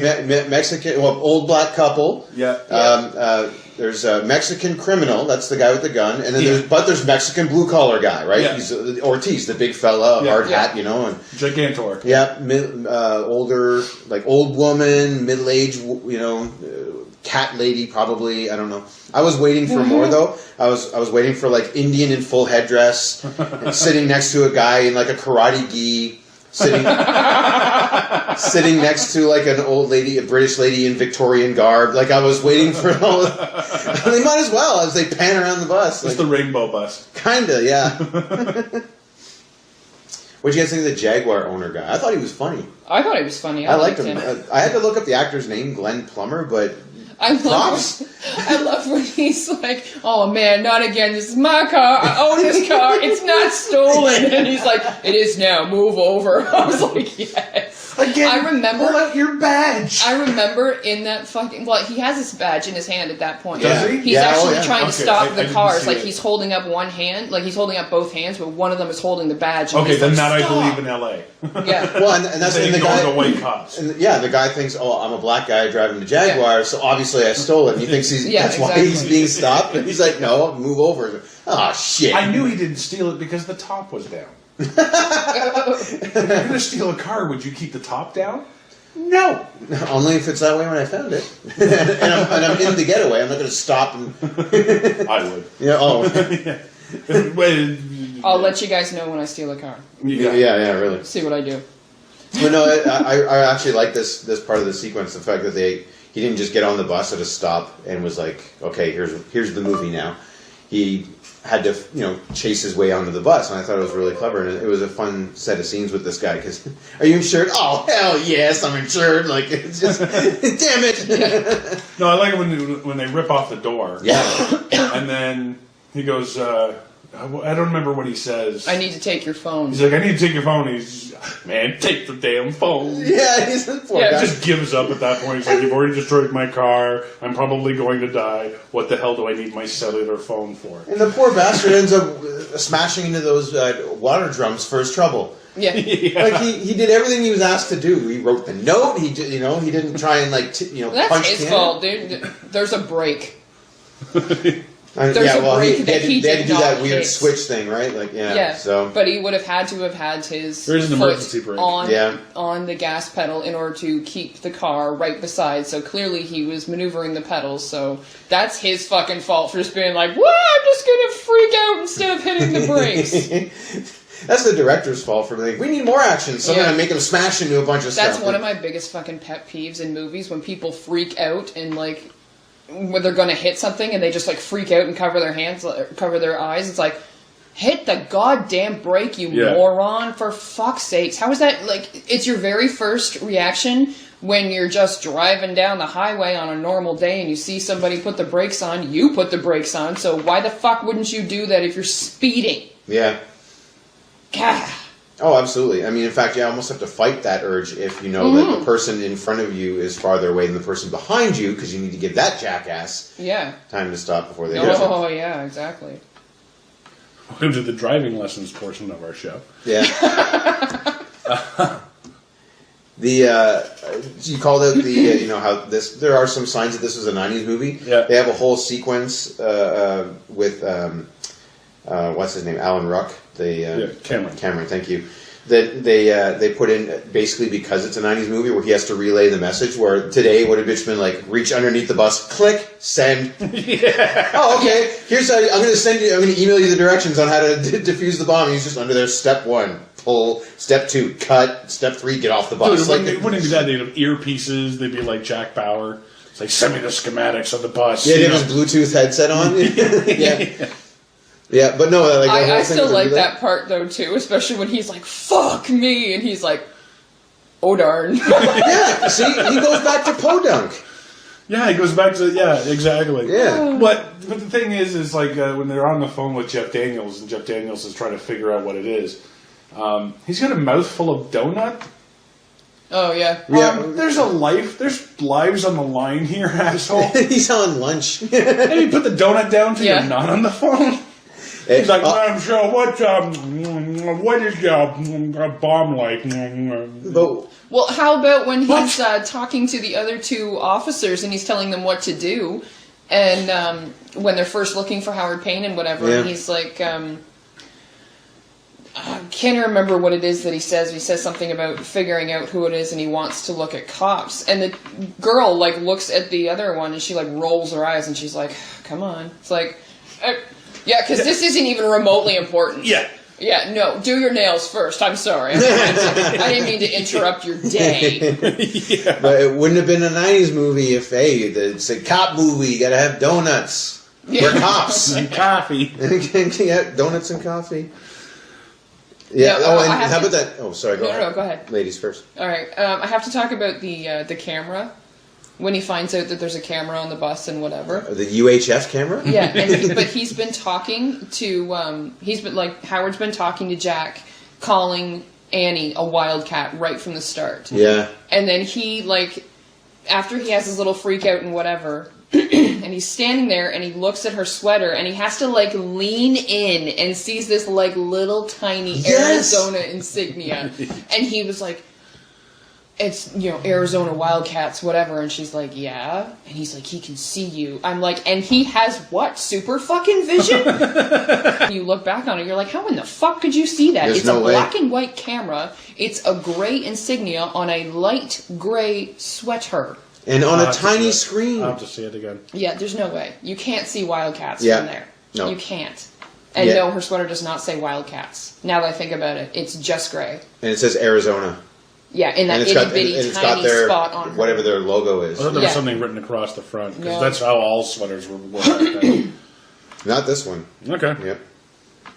Mexican, well, old black couple. Yeah. There's a Mexican criminal, that's the guy with the gun, and then there's Mexican blue collar guy, right? Yeah. He's Ortiz, the big fella, hard hat, you know, and Gigantor. yeah, older, like old woman, middle aged, you know, cat lady probably. I don't know. I was waiting for more though. I was waiting for like Indian in full headdress, and sitting next to a guy in like a karate gi. Sitting next to like an old lady, a British lady in Victorian garb. Like I was waiting for all. They might as well as they pan around the bus. It's like, the rainbow bus. Kinda, yeah. What'd you guys think of the Jaguar owner guy? I thought he was funny. I thought he was funny. I liked him. I had to look up the actor's name, Glenn Plummer, but I love when he's like, oh man, not again, this is my car, I own this car, it's not stolen. And he's like, it is now, move over. I was like, yes. Again, I remember, pull out your badge. I remember in that fucking, well, he has his badge in his hand at that point. Does he? He's Yeah, actually yeah. trying to Okay, stop I the didn't cars. see Like it. he's holding up one hand, like he's holding up both hands, but one of them is holding the badge. And Okay, he's then like, that I "Stop." believe in L.A. Yeah. well, and that's They and the ignore guy. the white cops. And the guy thinks, oh, I'm a black guy driving a Jaguar, so obviously I stole it. And he thinks that's why he's being stopped. And he's like, no, move over. Oh, shit. I knew he didn't steal it because the top was down. If you're going to steal a car, would you keep the top down? No. Only if it's that way when I found it. and I'm in the getaway. I'm not going to stop and... I would. Yeah, oh. I'll let you guys know when I steal a car. Yeah, really. See what I do. But no, I actually like this part of the sequence. The fact that he didn't just get on the bus at a stop and was like, okay, here's the movie now. He had to, chase his way onto the bus, and I thought it was really clever, and it was a fun set of scenes with this guy. Because, are you insured? Oh, hell yes, I'm insured. Like, it's just, damn it. No, I like it when they rip off the door. Yeah. And then he goes, I don't remember what he says. I need to take your phone. He's like, I need to take your phone. He's, man, take the damn phone. Yeah, he's a poor guy. He just gives up at that point. He's like, you've already destroyed my car. I'm probably going to die. What the hell do I need my cellular phone for? And the poor bastard ends up smashing into those water drums for his trouble. Yeah. Like he did everything he was asked to do. He wrote the note. He did, he didn't try and That's punch his Ken. fault, dude. There's a break. There's a break that he they had did to do that not weird hit. switch thing, right? Like, Yeah. So, But he would have had to have had his There is an foot emergency brake. on the gas pedal in order to keep the car right beside. So clearly he was maneuvering the pedals. So that's his fucking fault for just being like, "What? I'm just gonna freak out instead of hitting the brakes." that's the director's fault for being like, we need more action. So I'm Yeah. gonna make him smash into a bunch of stuff. That's one of my biggest fucking pet peeves in movies, when people freak out and like when they're gonna hit something and they just like freak out and cover their hands, cover their eyes. It's like, hit the goddamn brake, you moron! For fuck's sakes, how is that like? It's your very first reaction when you're just driving down the highway on a normal day and you see somebody put the brakes on. You put the brakes on, so why the fuck wouldn't you do that if you're speeding? Yeah. God. Oh, absolutely. I mean, in fact, you almost have to fight that urge if you know that the person in front of you is farther away than the person behind you, because you need to give that jackass time to stop before they hit you. Oh, yeah, exactly. Welcome to the driving lessons portion of our show. Yeah. You called out the how this. There are some signs that this was a '90s movie. Yeah. They have a whole sequence with what's his name, Alan Ruck, Cameron. Cameron, thank you. That they put in basically because it's a 90s movie where he has to relay the message, where today would have just been like reach underneath the bus, click, send. Yeah. Oh, okay. Here's how I'm going to email you the directions on how to defuse the bomb. He's just under there. Step 1, pull. Step 2, cut. Step 3, get off the bus. Dude, it wouldn't be that. They'd have earpieces. They'd be like Jack Bauer. It's like, send me the schematics of the bus. Yeah, he had his Bluetooth headset on. Yeah. Yeah, but no, like I still like that part though too, especially when he's like, "Fuck me," and he's like, "Oh darn." Yeah, see, he goes back to Podunk. Yeah, he goes back to exactly. Yeah, but the thing is like when they're on the phone with Jeff Daniels, and Jeff Daniels is trying to figure out what it is. He's got a mouthful of donut. Oh yeah. There's lives on the line here, asshole. He's on lunch. And you put the donut down till you're not on the phone. He's like, so what is a bomb like? Well, how about when he's talking to the other two officers and he's telling them what to do, and when they're first looking for Howard Payne and whatever, and he's like, I can't remember what it is that he says. He says something about figuring out who it is, and he wants to look at cops. And the girl like looks at the other one, and she like rolls her eyes, and she's like, "Come on!" It's like. Yeah, because this isn't even remotely important. Yeah. Yeah, no, do your nails first. I'm sorry. I didn't mean to interrupt your day. Yeah. But it wouldn't have been a 90s movie if, hey, it's a cop movie, you gotta have donuts. Yeah. We're cops. And coffee. Yeah, donuts and coffee. Yeah, how about that? Oh, sorry, go ahead. No, go ahead. Ladies first. All right, I have to talk about the camera. When he finds out that there's a camera on the bus and whatever. The UHF camera? Yeah, but he's been talking to, Howard's been talking to Jack, calling Annie a wildcat right from the start. Yeah. And then he, after he has his little freak out and whatever, and he's standing there and he looks at her sweater and he has to, lean in and sees this, little tiny Arizona insignia. And he was like, it's, Arizona Wildcats, whatever. And she's like, yeah. And he's like, he can see you. I'm like, and he has what? Super fucking vision? You look back on it, you're like, how in the fuck could you see that? It's a black and white camera. It's a gray insignia on a light gray sweater. And on a tiny screen. I'll have to see it again. Yeah, there's no way. You can't see Wildcats from there. No. You can't. And no, her sweater does not say Wildcats. Now that I think about it, it's just gray. And it says Arizona. Yeah, in that itty-bitty tiny spot on her. Whatever their logo is. I thought there was something written across the front, because that's how all sweaters were back then. Not this one. Okay. Yep.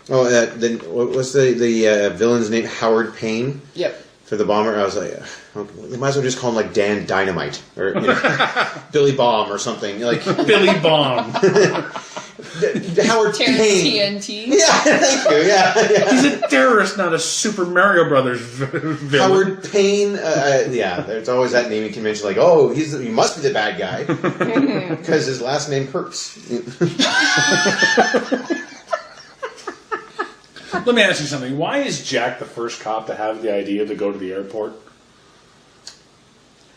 Oh, then what's the villain's name? Howard Payne? Yep. For the bomber? I was like, you might as well just call him, Dan Dynamite. Or, Billy Bomb or something. Billy Bomb. Howard Payne. TNT. Yeah, thank you. Yeah. He's a terrorist, not a Super Mario Brothers villain. Howard Payne. There's always that naming convention. He must be the bad guy because his last name hurts. Let me ask you something. Why is Jack the first cop to have the idea to go to the airport?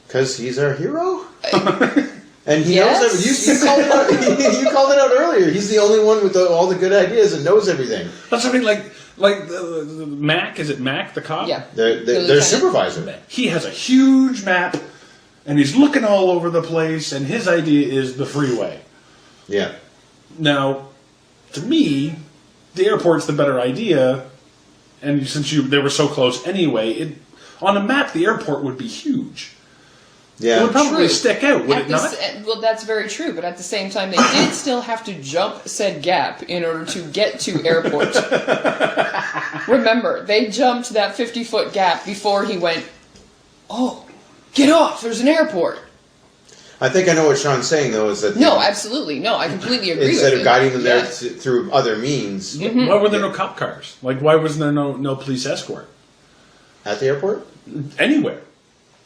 Because he's our hero. And he knows everything. You called it out earlier. He's the only one with all the good ideas and knows everything. That's something like Mac. Is it Mac, the cop? Yeah. Their supervisor. He has a huge map, and he's looking all over the place, and his idea is the freeway. Yeah. Now, to me, the airport's the better idea, and since they were so close anyway, on a map, the airport would be huge. Yeah. It would probably stick out, would it not? Well, that's very true, but at the same time, they did still have to jump said gap in order to get to airport. Remember, they jumped that 50-foot gap before he went, oh, get off, there's an airport. I think I know what Sean's saying, though, is that... No, absolutely. No, I completely agree with you. Instead of guiding them there through other means... Mm-hmm. Why were there no cop cars? Why was there no police escort? At the airport? Anywhere.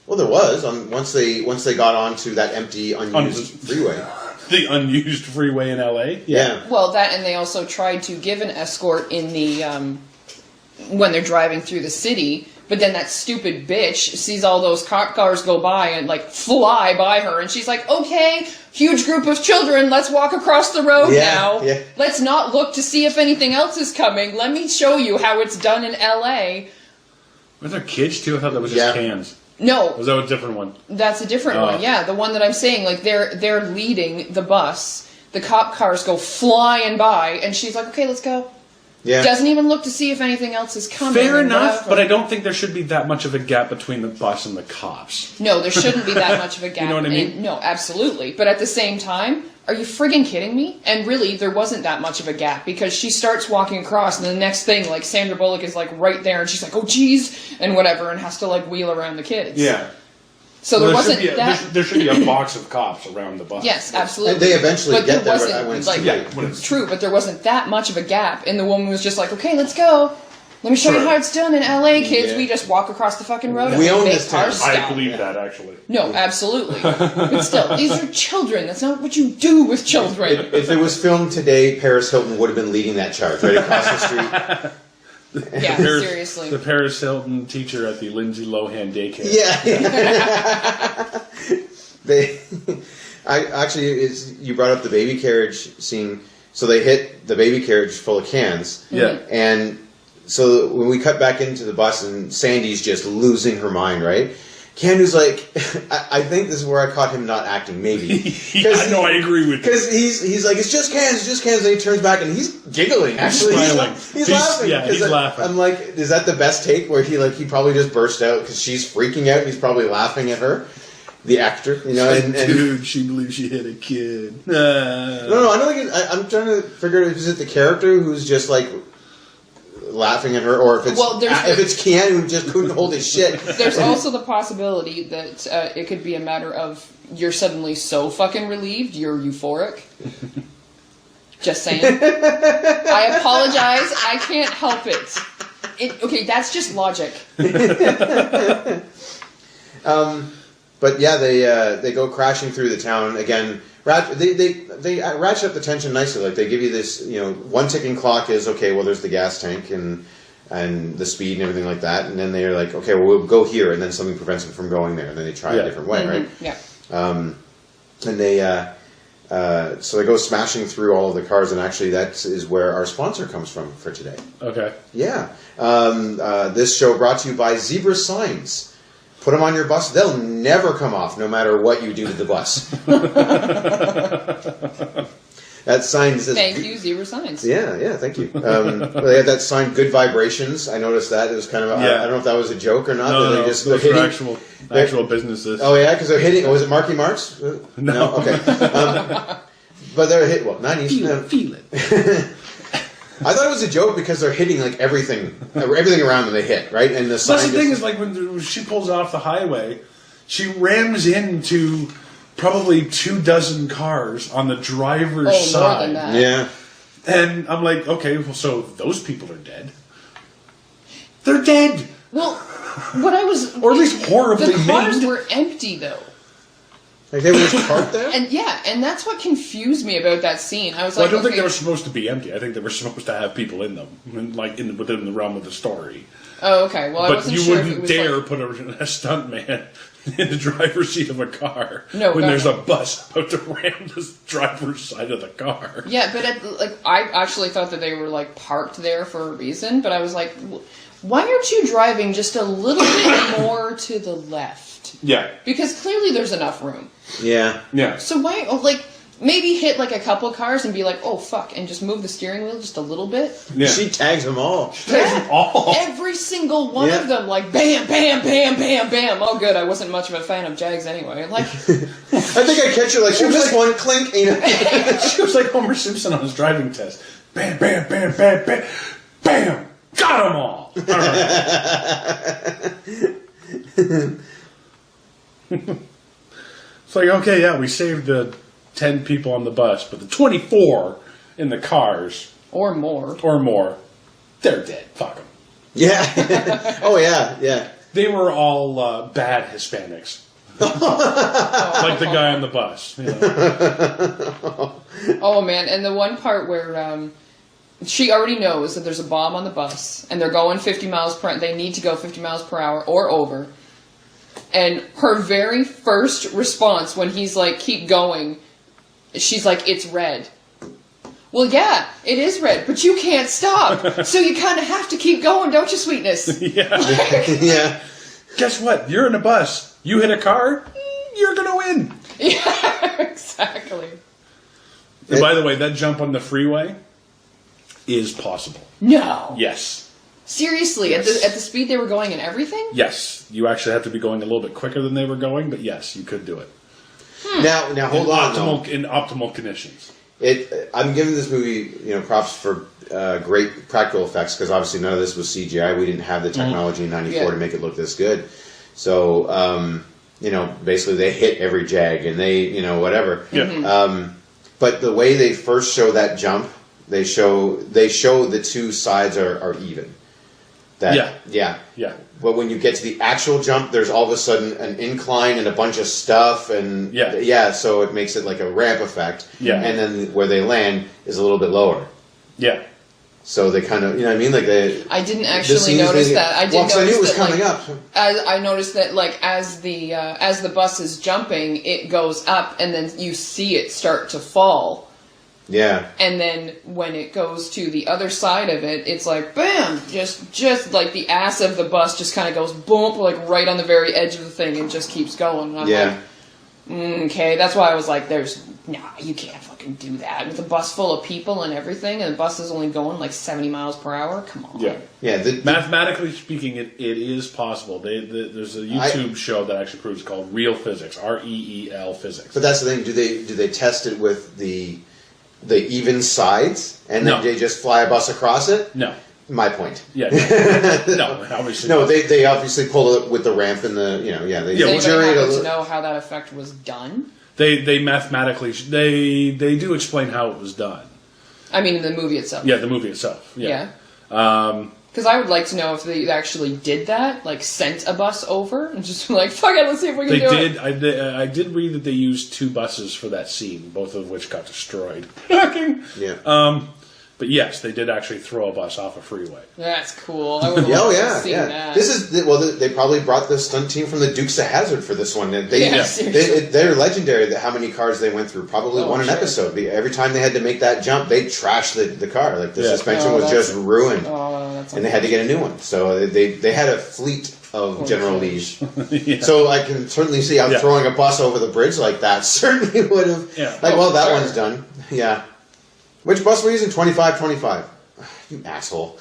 Well, there was once they got onto that empty, unused freeway. The unused freeway in LA. Yeah. Well, that, and they also tried to give an escort in the when they're driving through the city, But then that stupid bitch sees all those cop cars go by and like fly by her, and she's like, okay, huge group of children, let's walk across the road now. Yeah. Let's not look to see if anything else is coming. Let me show you how it's done in LA. Were there kids too? I thought that was just cans. No. Was that a different one? That's a different one, yeah. The one that I'm saying, like, they're leading the bus. The cop cars go flying by, and she's like, okay, let's go. Yeah. Doesn't even look to see if anything else is coming. Fair enough, whatever. but I don't think there should be that much of a gap between the bus and the cops. No, there shouldn't be that much of a gap. You know what I mean? No, absolutely. But at the same time, are you friggin' kidding me? And really, there wasn't that much of a gap, because she starts walking across, and the next thing, like, Sandra Bullock is, like, right there, and she's like, oh, geez, and whatever, and has to, like, wheel around the kids. Yeah. So there wasn't that... There should be a box of cops around the bus. Yes, absolutely. And they eventually but get there there wasn't, when it's like, too late. when it's true, but there wasn't that much of a gap, and the woman was just like, okay, let's go. Let me show you how it's done in LA, kids. Yeah. We just walk across the fucking road and We own make this town. our style. I believe that, actually. No, absolutely. But still, these are children. That's not what you do with children. If it was filmed today, Paris Hilton would have been leading that charge right across the street. Yeah, seriously. The Paris Hilton teacher at the Lindsay Lohan daycare. Yeah. You brought up the baby carriage scene. So they hit the baby carriage full of cans. Yeah. And so when we cut back into the bus and Sandy's just losing her mind, right? Candu's like, I think this is where I caught him not acting, maybe. I know, I agree with you. Because he's like, it's just cans, and he turns back and he's giggling, actually. He's laughing. Yeah, he's laughing. I'm like, is that the best take where he probably just burst out because she's freaking out and he's probably laughing at her? The actor, you know, and dude, she believes she hit a kid. No, I don't think I'm trying to figure out if it's the character who's just like laughing at her, or if it's Keanu who just couldn't hold his shit. There's also the possibility that it could be a matter of you're suddenly so fucking relieved, you're euphoric. Just saying. I apologize. I can't help it. Okay, that's just logic. But yeah, they go crashing through the town again. They ratchet up the tension nicely. Like they give you this, one ticking clock is okay. Well, there's the gas tank and the speed and everything like that. And then they're like, okay, well, we'll go here, and then something prevents them from going there. And then they try a different way, right? Yeah. And they so they go smashing through all of the cars, and actually that is where our sponsor comes from for today. Okay. Yeah. This show brought to you by Zebra Signs. Put them on your bus; they'll never come off, no matter what you do to the bus. That sign says... Thank you, Zebra Signs. Yeah, thank you. They had that sign, Good Vibrations. I noticed that. It was kind of... I don't know if that was a joke or not. No, those are actual businesses. Oh, yeah? Because they're hitting... Was it Marky Mark's? No? Okay. But they're hitting... Well, 90s. Feel it. I thought it was a joke because they're hitting like everything around them they hit, right? And the sign. That's the thing is, like when she pulls off the highway, she rams into probably 24 cars on the driver's side. More than that. Yeah. And I'm like, okay, well, so those people are dead. They're dead. Well, what I was... Or at least horribly The cars maimed. were empty, though. Like they were just parked there? And that's what confused me about that scene. I was Well, like, I don't think they were supposed to be empty. I think they were supposed to have people in them, within the realm of the story. Oh, okay. Well, I But wasn't you sure if it wouldn't was dare like... put a stuntman in the driver's seat of a car No, when God, there's no. a bus about to ram the driver's side of the car. Yeah, but I actually thought that they were like parked there for a reason. But I was like, why aren't you driving just a little bit more to the left? Yeah. Because clearly there's enough room. Yeah. Yeah. So why, maybe hit like a couple cars and be like, oh fuck, and just move the steering wheel just a little bit. Yeah. She tags them all. Every single one of them, like bam, bam, bam, bam, bam. Oh, good. I wasn't much of a fan of Jags anyway. Like, I think I catch her like she was just one clink. She was like Homer Simpson on his driving test. Bam, bam, bam, bam, bam, bam. Got them all. All right. It's like, okay, yeah, we saved the 10 people on the bus, but the 24 in the cars or more, they're dead. Fuck them. Yeah. Oh, yeah. They were all bad Hispanics. Like the guy on the bus. Oh, man. And the one part where she already knows that there's a bomb on the bus, and they're going 50 miles per hour. They need to go 50 miles per hour or over. And her very first response when he's like, keep going, she's like, it's red. Well, yeah, it is red, but you can't stop. So you kind of have to keep going, don't you, sweetness? Yeah. Yeah. Guess what? You're in a bus. You hit a car, you're going to win. Yeah, exactly. And by the way, that jump on the freeway is possible. No. Yes. Seriously, Yes. at the speed they were going and everything? Yes. You actually have to be going a little bit quicker than they were going, but yes, you could do it. Now hold on. Though. In optimal conditions. I'm giving this movie, props for great practical effects because obviously none of this was CGI. We didn't have the technology in '94 to make it look this good. So, basically they hit every jag and they, whatever. Yeah. But the way they first show that jump, they show the two sides are even. Yeah. But when you get to the actual jump, there's all of a sudden an incline and a bunch of stuff, and so it makes it like a ramp effect. Yeah. And then where they land is a little bit lower. Yeah. So they kind of, I mean, like they. I didn't actually notice that. I did notice I knew it was that, coming up. I noticed that, like, as the bus is jumping, it goes up, and then you see it start to fall. Yeah. And then when it goes to the other side of it, it's like, bam! Just like the ass of the bus just kind of goes boom, like right on the very edge of the thing and just keeps going. And I'm like, okay, that's why I was like, you can't fucking do that. With a bus full of people and everything, and the bus is only going like 70 miles per hour? Come on. Yeah. Yeah. Mathematically speaking, it is possible. There's a YouTube show that actually proves called Real Physics, REEL Physics. But that's the thing. Do they test it with the even sides, and then they just fly a bus across it? No. My point. Yeah. No, obviously. No, they obviously pull it with the ramp and the they Does generate anybody a happen little. to know how that effect was done? They mathematically they do explain how it was done. I mean, in the movie itself. Yeah, the movie itself. Yeah. Because I would like to know if they actually did that, like sent a bus over and just like, fuck it, let's see if we can do it. I did read that they used 2 buses for that scene, both of which got destroyed. Yeah. But yes, they did actually throw a bus off a freeway. That's cool. I would have seen that. This is they probably brought the stunt team from the Dukes of Hazzard for this one. They're legendary. That how many cars they went through, probably one an episode. Every time they had to make that jump, they trashed the car. Like the suspension was just ruined, and they had to get a new one. So they had a fleet of General Lees. So I can certainly see how throwing a bus over the bridge like that certainly would have. Yeah. That one's done. Yeah. Which bus were you using? 25. You asshole.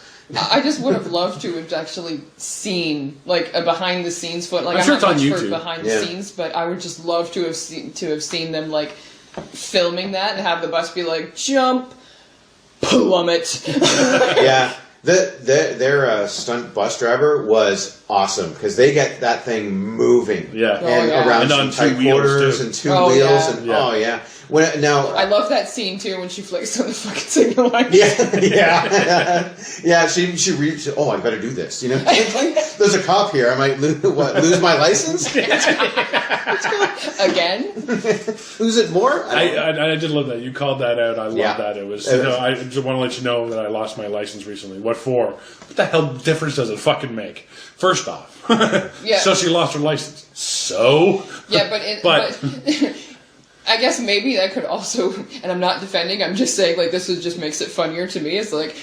I just would have loved to have actually seen like a behind the scenes foot. Like I'm sure it's not on much YouTube. for behind the scenes, but I would just love to have seen them like filming that and have the bus be like jump, plummet. Yeah. Their stunt bus driver was awesome because they get that thing moving. Yeah. Around and some tight quarters and 2 wheels. Yeah. I love that scene too when she flicks on the fucking signal light. Yeah. She reads. Oh, I better do this. There's a cop here. I might lose my license again. Lose it more. I did love that you called that out. I love that. It was. I just want to let you know that I lost my license recently. What for? What the hell difference does it fucking make? First off, so she lost her license. So but I guess maybe that could also, and I'm not defending, I'm just saying, like, this just makes it funnier to me. It's like,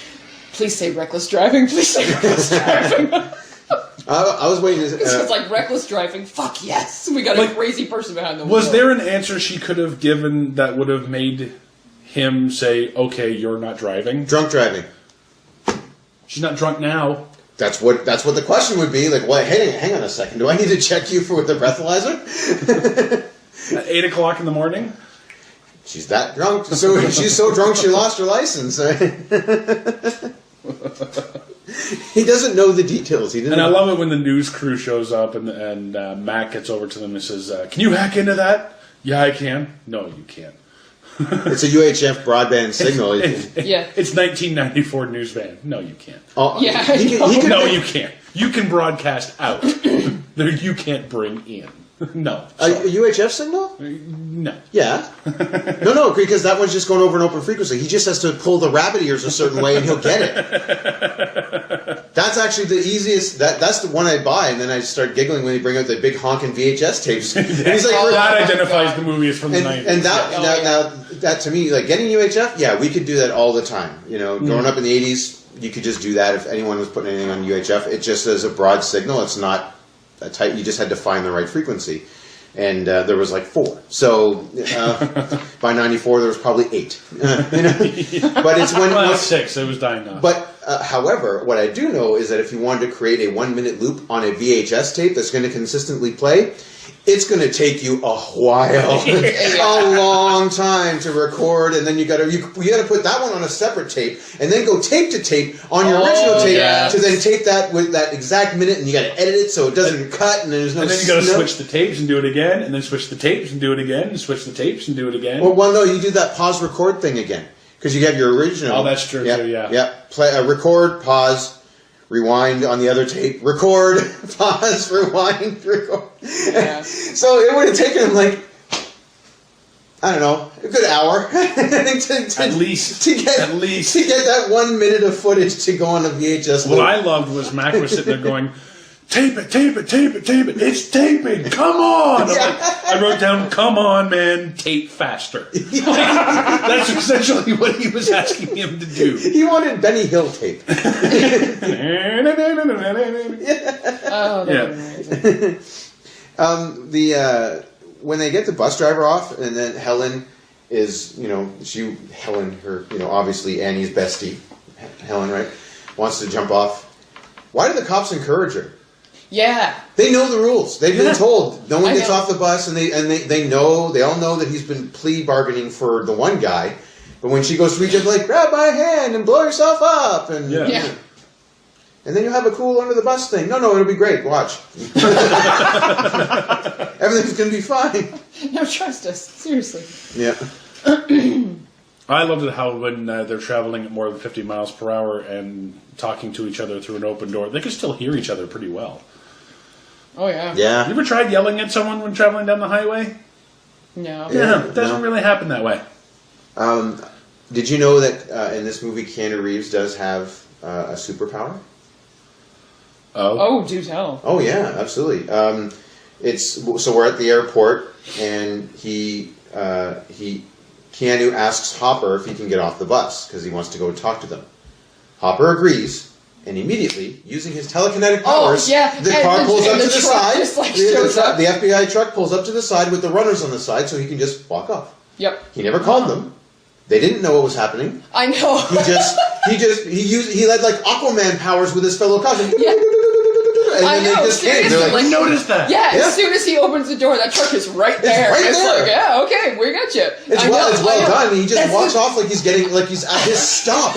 please say reckless driving, please say reckless driving. I was waiting to... it's like, reckless driving, fuck yes! We got a crazy person behind the wheel. Was there an answer she could have given that would have made him say, okay, you're not driving? Drunk driving. She's not drunk now. That's what the question would be. Like, what? Hang on a second. Do I need to check you for the breathalyzer? At 8 o'clock in the morning? She's that drunk. So she's so drunk she lost her license. He doesn't know the details. I love it when the news crew shows up and Matt gets over to them and says, can you hack into that? Yeah, I can. No, you can't. It's a UHF broadband signal. It's 1994 news van. No, you can't. Yeah. No, you can't. You can broadcast out. You can't bring in. No. A UHF signal? No. Yeah. No, because that one's just going over an open frequency. He just has to pull the rabbit ears a certain way and he'll get it. That's actually the easiest. That's the one I buy, and then I start giggling when they bring out the big honking VHS tapes. And he's like, that identifies the movie as from the 90s. And that to me, like getting UHF, yeah, we could do that all the time. You know, growing up in the 80s, you could just do that if anyone was putting anything on UHF. It just is a broad signal. It's not a tight. You just had to find the right frequency. And there was like 4. So by 94, there was probably 8. But it's when 6. It was dying off. But however, what I do know is that if you wanted to create a 1-minute loop on a VHS tape that's going to consistently play, it's going to take you a while, a long time to record, and then you got to put that one on a separate tape, and then go tape to tape on your original tape to then tape that with that exact minute, and you got to edit it so it doesn't cut, and there's no. And then you got to switch the tapes and do it again, and then switch the tapes and do it again, and switch the tapes and do it again. Well, no, you do that pause record thing again because you have your original. Oh, that's true too. Yeah. Yeah. Play record, pause. Rewind on the other tape. Record, pause, rewind, record. Yeah. So it would have taken him like, I don't know, a good hour at least to get that 1 minute of footage to go on a VHS loop. What I loved was Mac was sitting there going, tape it, tape it, tape it, tape it. It's taping. Come on. I wrote down, come on, man, tape faster. That's essentially what he was asking him to do. He wanted Benny Hill tape. Oh, that's amazing. When they get the bus driver off, and then Helen is, obviously Annie's bestie, Helen, right, wants to jump off. Why do the cops encourage her? Yeah. They know the rules. They've been told. No one gets off the bus, and they all know that he's been plea bargaining for the one guy. But when she goes to reach out, like, grab my hand and blow yourself up, and and then you'll have a cool under the bus thing. No, it'll be great. Watch. Everything's gonna be fine. No, trust us. Seriously. Yeah. I loved it how when they're traveling at more than 50 miles per hour and talking to each other through an open door, they can still hear each other pretty well. Oh, yeah. Yeah. You ever tried yelling at someone when traveling down the highway? No. Yeah, it doesn't really happen that way. Did you know that in this movie Keanu Reeves does have a superpower? Oh, do tell. Oh, yeah, absolutely. So we're at the airport, and Keanu asks Hopper if he can get off the bus because he wants to go talk to them. Hopper agrees, and immediately, using his telekinetic powers, the car pulls up to the side. The FBI truck pulls up to the side with the runners on the side, so he can just walk off. Yep. He never called them. They didn't know what was happening. I know. He had like Aquaman powers with his fellow cops. Yeah. And then they just came. They're like, I noticed that. Yeah, as soon as he opens the door, that truck is right there. It's like, yeah, okay, we got you. It's well done. He just walks off like he's at his stop.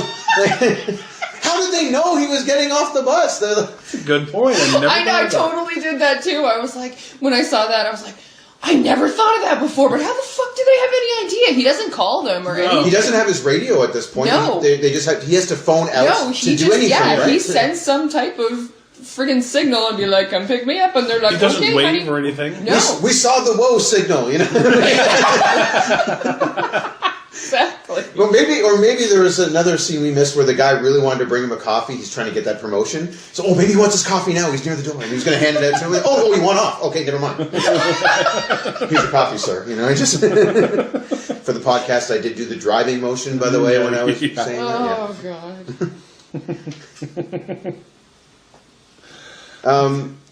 How did they know he was getting off the bus? That's a good point. I totally did that too. I was like, when I saw that, I was like, I never thought of that before, but how the fuck do they have any idea? He doesn't call them or anything. He doesn't have his radio at this point. No. They just he has to phone out to do anything, right? He sends some type of friggin' signal and be like, come pick me up, and they're like, he doesn't okay, wave or anything. No. We saw the whoa signal, Exactly. Well, maybe there was another scene we missed where the guy really wanted to bring him a coffee. He's trying to get that promotion. So, maybe he wants his coffee now. He's near the door, and he's going to hand it out to him. Like, he went off. Okay, never mind. Here's your coffee, sir. I just for the podcast, I did do the driving motion, by the way, when I was saying that. Oh God.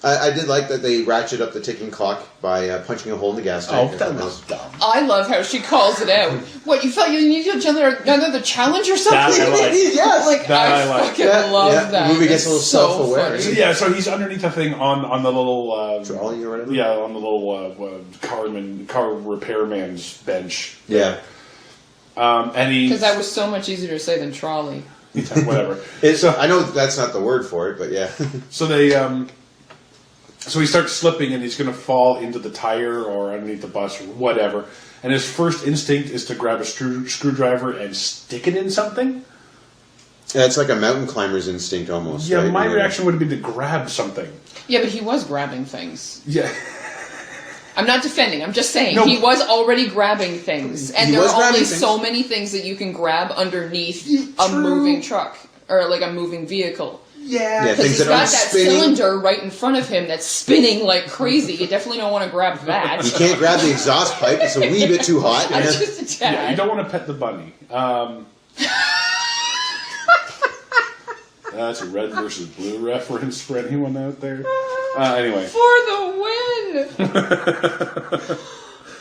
I did like that they ratchet up the ticking clock by punching a hole in the gas tank. Oh, that was dumb. I love how she calls it out. What, you felt you needed another challenge or something? That I like. Yes. I fucking love that. The movie gets a little self-aware. So, so he's underneath the thing on the little trolley or whatever. Yeah, on the little car repairman's bench. Yeah. And he because that was so much easier to say than trolley. Whatever. I know that's not the word for it, but yeah. So they so he starts slipping and he's going to fall into the tire or underneath the bus or whatever. And his first instinct is to grab a screwdriver and stick it in something. Yeah, it's like a mountain climber's instinct almost. Yeah, right? my reaction would have been to grab something. Yeah, but he was grabbing things. Yeah. I'm not defending. I'm just saying No. he was already grabbing things, and He there was are only grabbing so things. many things that you can grab underneath a True. moving truck or like a moving vehicle. Yeah, Because things he's that got aren't that spinning. cylinder right in front of him that's spinning like crazy. You definitely don't want to grab that. You can't grab the exhaust pipe; it's a wee bit too hot. I'm just a tad. Yeah, you don't want to pet the bunny. That's a red versus blue reference for anyone out there. Anyway. For the win!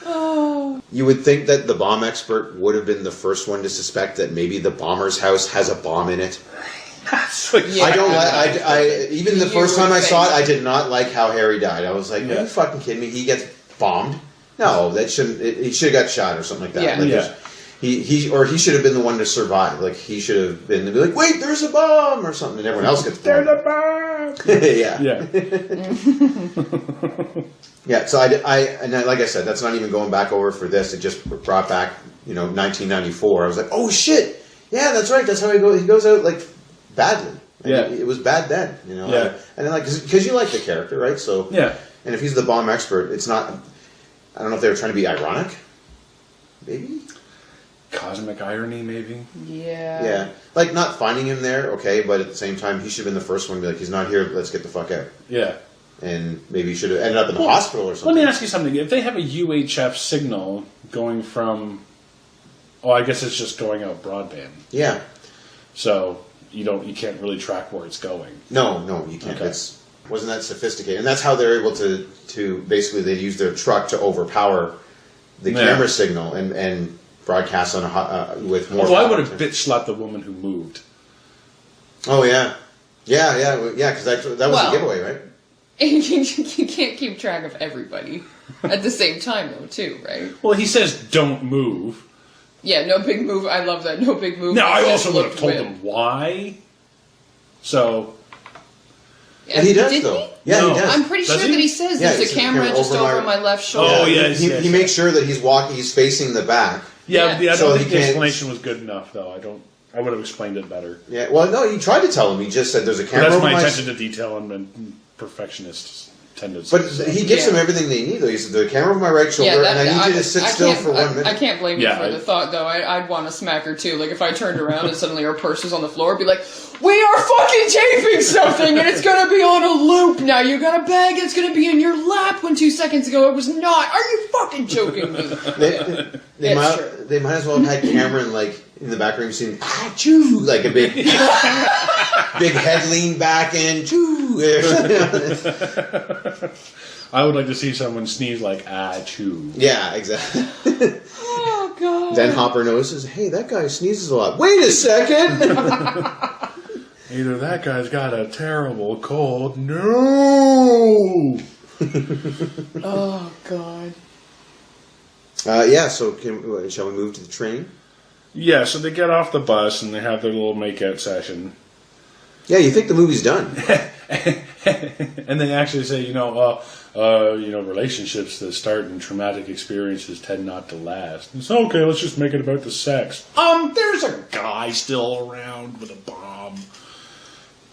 Oh. You would think that the bomb expert would have been the first one to suspect that maybe the bomber's house has a bomb in it. Yeah. I don't like. I even the You first time would I saw it, think. I did not like how Harry died. I was like, Yeah. "Are you fucking kidding me? He gets bombed? No, that shouldn't. He should have got shot or something like that. Yeah. Like, Yeah. he should have been the one to survive. Like he should have been to be like, wait, there's a bomb or something, and everyone else gets bombed. There's a bomb! yeah. Yeah. Yeah, so like I said, that's not even going back over for this. It just brought back, 1994. I was like, oh shit, yeah, that's right. That's how he goes. He goes out like badly. And Yeah. it was bad then. Yeah. And then because you like the character, right? So Yeah. And if he's the bomb expert, it's not. I don't know if they were trying to be ironic. Maybe. Cosmic irony, maybe? Yeah. Yeah, like not finding him there, okay, but at the same time, he should have been the first one to be like, he's not here. Let's get the fuck out. Yeah. And maybe he should have ended up in the hospital or Let something. me ask you something. If they have a UHF signal going from... Oh, I guess it's just going out broadband. Yeah. So you can't really track where it's going. No, you can't. Okay. Wasn't that sophisticated? And that's how they're able to basically they use their truck to overpower the Yeah. camera signal and broadcast on with more. Although I power. would have bitch slapped the woman who moved. Oh yeah, because that was Well- a giveaway, right? And you can't keep track of everybody at the same time, though, too, right? Well, he says don't move. Yeah, no big move. I love that. No big move. Now, I Just also would have looked told with. them why. So, And he does Did though. he? Yeah, No. he does. I'm pretty Does sure he? that he says Yeah, there's he a says the camera camera just over over my- my left shoulder. Oh, yeah. he, yes, he yes. makes sure that he's facing the back. yeah, Yeah. I So don't he think the can't- explanation was good enough, though. I would have explained it better. Yeah. Well, no, he tried to tell him. He just said there's a But camera that's over my my. attention to detail and perfectionist tendencies. But he gives Yeah. them everything they need though. He said the camera over my right shoulder, and I need you to sit still for 1 minute. I can't blame you Yeah, for the thought, though. I'd want to smack her, too. Like, if I turned around and suddenly her purse was on the floor, I'd be like, we are fucking taping something, and it's gonna be on a loop now. You got a bag, it's gonna be in your lap when 2 seconds ago it was not. Are you fucking joking me? They It's might, true. they might as well have had Cameron like in the back room saying "achoo," like a big, big head lean back and choo. I would like to see someone sneeze like, achoo. Yeah, exactly. Oh, God. Then Hopper notices, hey, that guy sneezes a lot. Wait a second. Either that guy's got a terrible cold. No! Oh, God. Yeah. So shall we move to the train? Yeah, so they get off the bus and they have their little makeout session. Yeah, you think the movie's done? And they actually say, relationships that start in traumatic experiences tend not to last. It's okay, let's just make it about the sex. There's a guy still around with a bomb.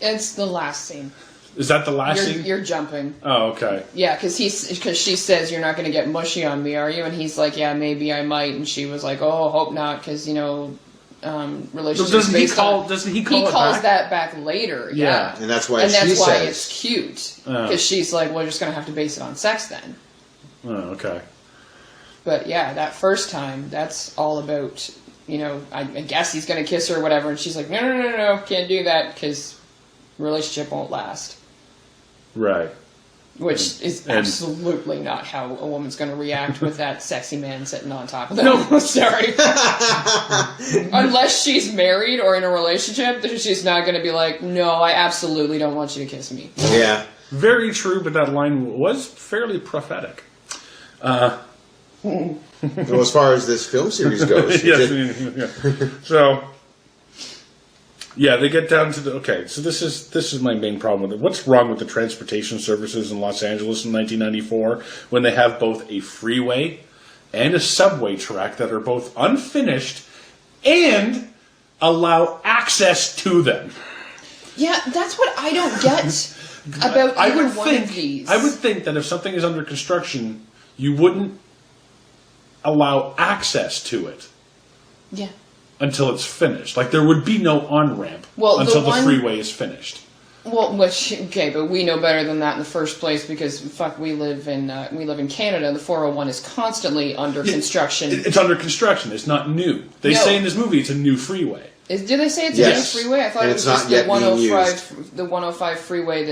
It's the last scene. Is that the last scene? You're jumping. Oh, okay. Yeah, because she says, you're not going to get mushy on me, are you? And he's like, yeah, maybe I might. And she was like, oh, hope not, because, relationships Doesn't he based call? on... Doesn't he call He it calls back? that back later, yeah. And that's why And she that's why says it's cute. Oh. Because she's like, well, you're just going to have to base it on sex then. Oh, okay. But yeah, that first time, that's all about, I guess he's going to kiss her or whatever. And she's like, no, can't do that because relationship won't last. Right. Which is And- absolutely not how a woman's going to react with that sexy man sitting on top of them. No, sorry. Unless she's married or in a relationship, then she's not going to be like, no, I absolutely don't want you to kiss me. Yeah. Very true, but that line was fairly prophetic. Well, as far as this film series goes, Yes, yeah. So, yeah, they get down to the... Okay, so this is my main problem with it. What's wrong with the transportation services in Los Angeles in 1994 when they have both a freeway and a subway track that are both unfinished and allow access to them? Yeah, that's what I don't get about either one of these. I would think that if something is under construction, you wouldn't allow access to it Yeah. until it's finished. Like, there would be no on-ramp until the freeway is finished. Well, okay, but we know better than that in the first place because we live in Canada. The 401 is constantly under construction. It's under construction. It's not new. They say in this movie it's a new freeway. Do they say it's a new freeway? I thought it was just the 105 freeway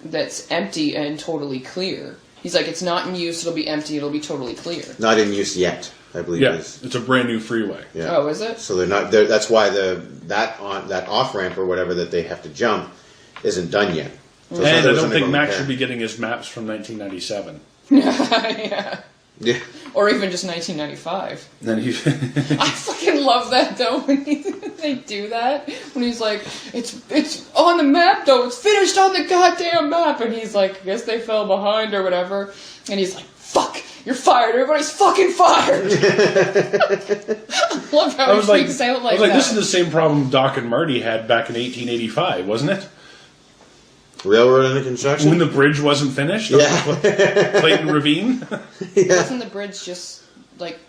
that's empty and totally clear. He's like, it's not in use. It'll be empty. It'll be totally clear. Not in use yet, I believe. Yeah, it is. it's a brand new freeway. Yeah. Oh, is it? So they're not. That's why that off ramp or whatever that they have to jump isn't done yet. So and I don't think Max should be getting his maps from 1997. Yeah. Yeah. Or even just 1995. Then he. I fucking love that though when they do that. When he's like, it's on the map though. It's finished on the goddamn map. And he's like, I guess they fell behind or whatever. And he's like, fuck, you're fired. Everybody's fucking fired. I love how he freaks out like that. This is the same problem Doc and Marty had back in 1885, wasn't it? Railroad under construction? When the bridge wasn't finished? Yeah. Clayton Ravine? Yeah. Wasn't the bridge just,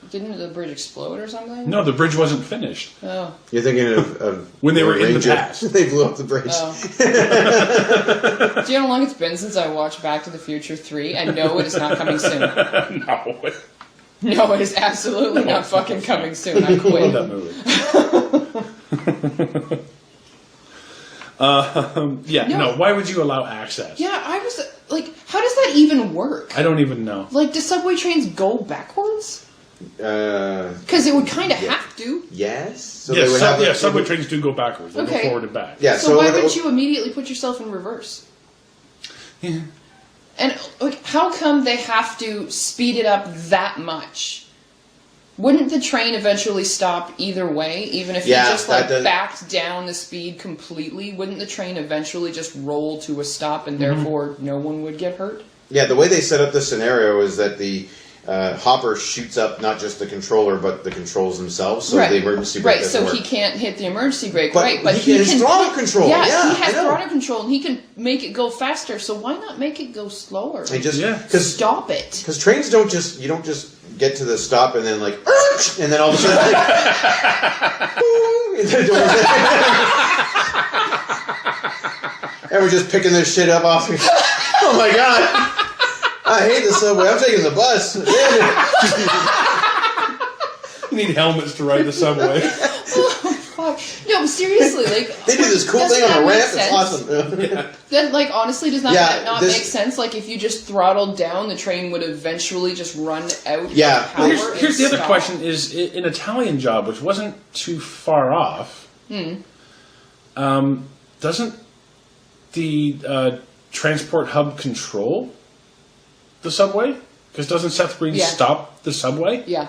didn't the bridge explode or something? No, the bridge wasn't finished. Oh. You're thinking of when they were in the past. They blew up the bridge. Oh. Do you know how long it's been since I watched Back to the Future 3? And no, it is not coming soon. No. No, it is absolutely not fucking coming soon. I I quit. love that movie. Why would you allow access? Yeah, I was like, how does that even work? I don't even know. Like, do subway trains go backwards? Because it would kind of have to. Yes. So subway trains do go backwards. They go forward and back. Yeah. So why would you immediately put yourself in reverse? Yeah. And how come they have to speed it up that much? Wouldn't the train eventually stop either way, even if you just backed down the speed completely? Wouldn't the train eventually just roll to a stop and therefore no one would get hurt? Yeah, the way they set up the scenario is that the hopper shoots up not just the controller but the controls themselves, so the emergency brake doesn't work. He can't hit the emergency brake, but he has throttle control. Yeah, he has throttle control, and he can make it go faster. So why not make it go slower? Stop it. Because trains don't just get to the stop and then and then all of a sudden and we're just picking this shit up off. Oh my god. I hate the subway. I'm taking the bus. You need helmets to ride the subway. Oh, fuck. No, seriously, they do this cool thing on a ramp. It's awesome. Then, honestly, does that not make sense? Like, if you just throttled down, the train would eventually just run out of power. Here's the other question: is in Italian Job, which wasn't too far off. Doesn't the transport hub control the subway? Because doesn't Seth Green stop the subway? Yeah.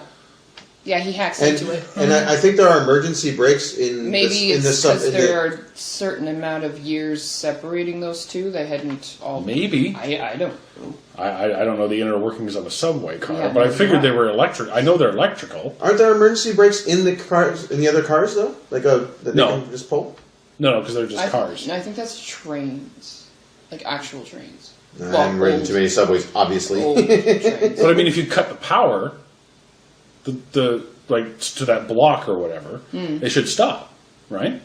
Yeah, he hacks into it. And I think there are emergency brakes in Maybe it's because there are a certain amount of years separating those two. They hadn't all... Maybe. I don't know. I don't know the inner workings of a subway car, but I figured they were electric. I know they're electrical. Aren't there emergency brakes in the cars, in the other cars, though? That they can just pull? No, because they're just cars. I think that's trains. Like actual trains. I haven't ridden too many subways, obviously. Old trains. But I mean, if you cut the power, to that block or whatever, they should stop, right?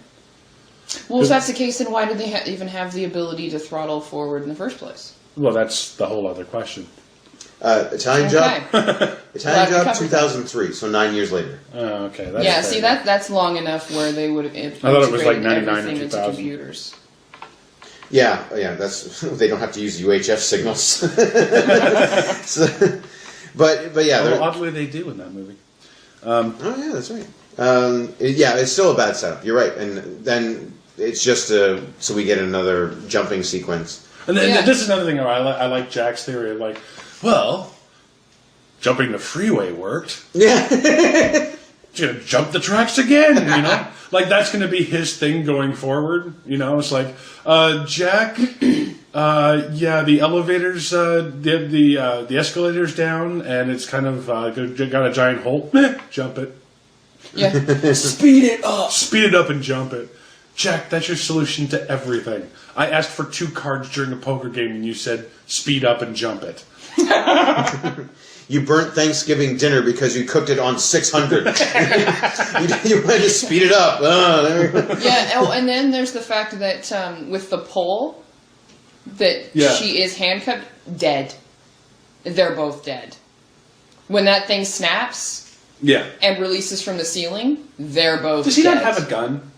Well, if that's the case, then why did they even have the ability to throttle forward in the first place? Well, that's the whole other question. Italian Job, 2003, so 9 years later. Oh, okay. That's long enough where they would have integrated I thought it was like 99 or 2000. into computers. Yeah, that's they don't have to use UHF signals. But yeah, oddly they do in that movie. Oh yeah, that's right. It's still a bad setup. You're right, and then it's just so we get another jumping sequence. And this is another thing I like Jack's theory of jumping the freeway worked. Yeah. You're gonna jump the tracks again, that's gonna be his thing going forward. It's like, Jack, the elevators, the escalator's down, and it's kind of got a giant hole. Jump it. Yeah. Speed it up. Speed it up and jump it. Jack, that's your solution to everything. I asked for 2 cards during a poker game, and you said speed up and jump it. you burnt Thanksgiving dinner because you cooked it on 600. you wanted to speed it up. Yeah. Oh, and then there's the fact that with the pole, that she is handcuffed, dead. They're both dead. When that thing snaps, and releases from the ceiling, they're both. Does he dead. not have a gun?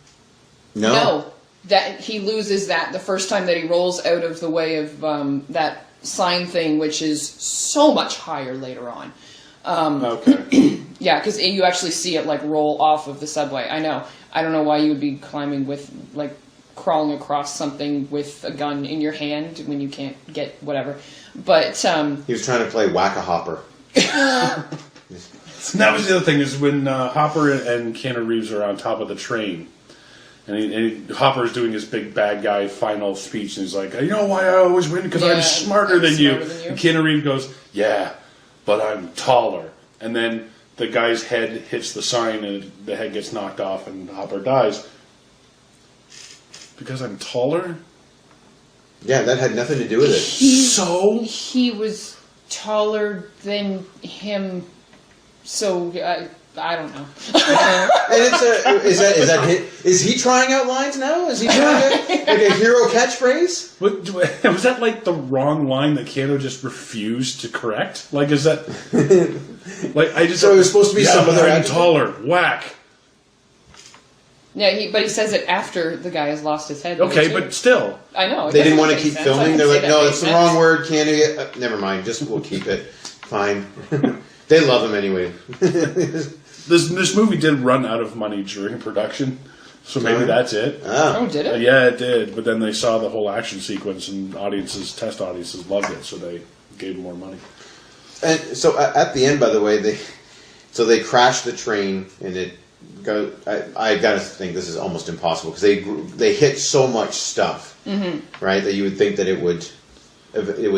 No. That he loses that the first time that he rolls out of the way of that sign thing, which is so much higher later on. Okay. Yeah, because you actually see it like roll off of the subway. I know. I don't know why you would be climbing with like crawling across something with a gun in your hand when you can't get whatever. But he was trying to play whack-a-hopper. That was the other thing, is when Hopper and Keanu Reeves are on top of the train, and Hopper's doing his big bad guy final speech, and he's like, you know why I always win? Because I'm smarter than you. And Keanu Reeves goes, yeah, but I'm taller. And then the guy's head hits the sign, and the head gets knocked off, and Hopper dies. Because I'm taller? Yeah, that had nothing to do with it. He was taller than him, so I don't know. And is he trying out lines now? Is he trying out like a hero catchphrase? Was that like the wrong line that Keanu just refused to correct? Like, is that like I just? So it was supposed to be some other. I'm taller. Whack. Yeah, but he says it after the guy has lost his head. Okay, but still. I know. They didn't want to keep filming. They're like, no, that's the wrong word. Can't never mind. We'll keep it. Fine. They love him anyway. This movie did run out of money during production, so maybe that's it. Oh, did it? Yeah, it did. But then they saw the whole action sequence, and test audiences loved it, so they gave them more money. And so at the end, by the way, they crashed the train, and it. I got to think this is almost impossible because they hit so much stuff, right? That you would think that it would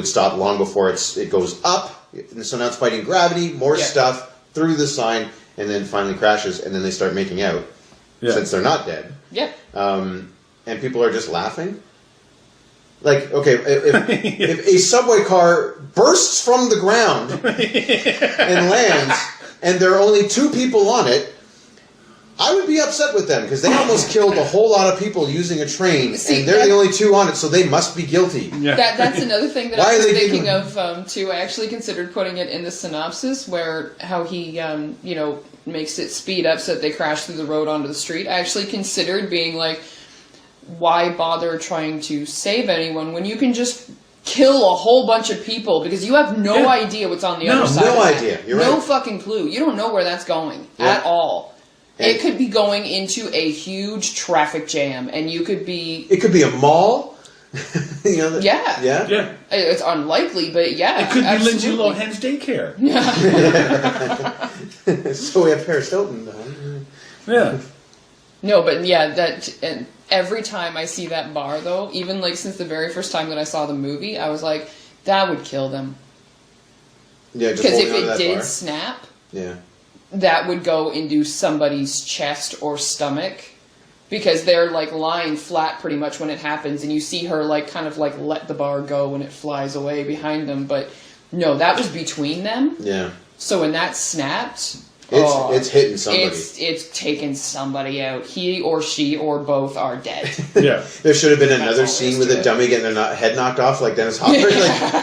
stop long before it goes up. And so now it's fighting gravity, more stuff through the sign, and then finally crashes, and then they start making out since they're not dead. Yeah. And people are just laughing. Like, okay, if a subway car bursts from the ground and lands, and there are only 2 people on it. I would be upset with them because they almost killed a whole lot of people using a train, and they're the only 2 on it, so they must be guilty. Yeah. That's another thing that I was thinking of too. I actually considered putting it in the synopsis, where how he makes it speed up so that they crash through the road onto the street. I actually considered being like, why bother trying to save anyone when you can just kill a whole bunch of people because you have no idea what's on the other side. No idea. You're right. No fucking clue. You don't know where that's going at all. It could be going into a huge traffic jam, and you could be... It could be a mall. Yeah. It's unlikely, but yeah. It could be Lindsay Lohan's daycare. So we have Paris Hilton. Yeah. No, but and every time I see that bar, though, even like since the very first time that I saw the movie, I was like, that would kill them. Yeah, just because if it did bar. Snap... Yeah. That would go into somebody's chest or stomach because they're like lying flat pretty much when it happens, and you see her like kind of like let the bar go when it flies away behind them. But no, that was between them. Yeah. So when that snapped, it's hitting somebody. It's taken somebody out. He or she or both are dead. Yeah. There should have been another scene with a dummy getting their head knocked off, like Dennis Hopper,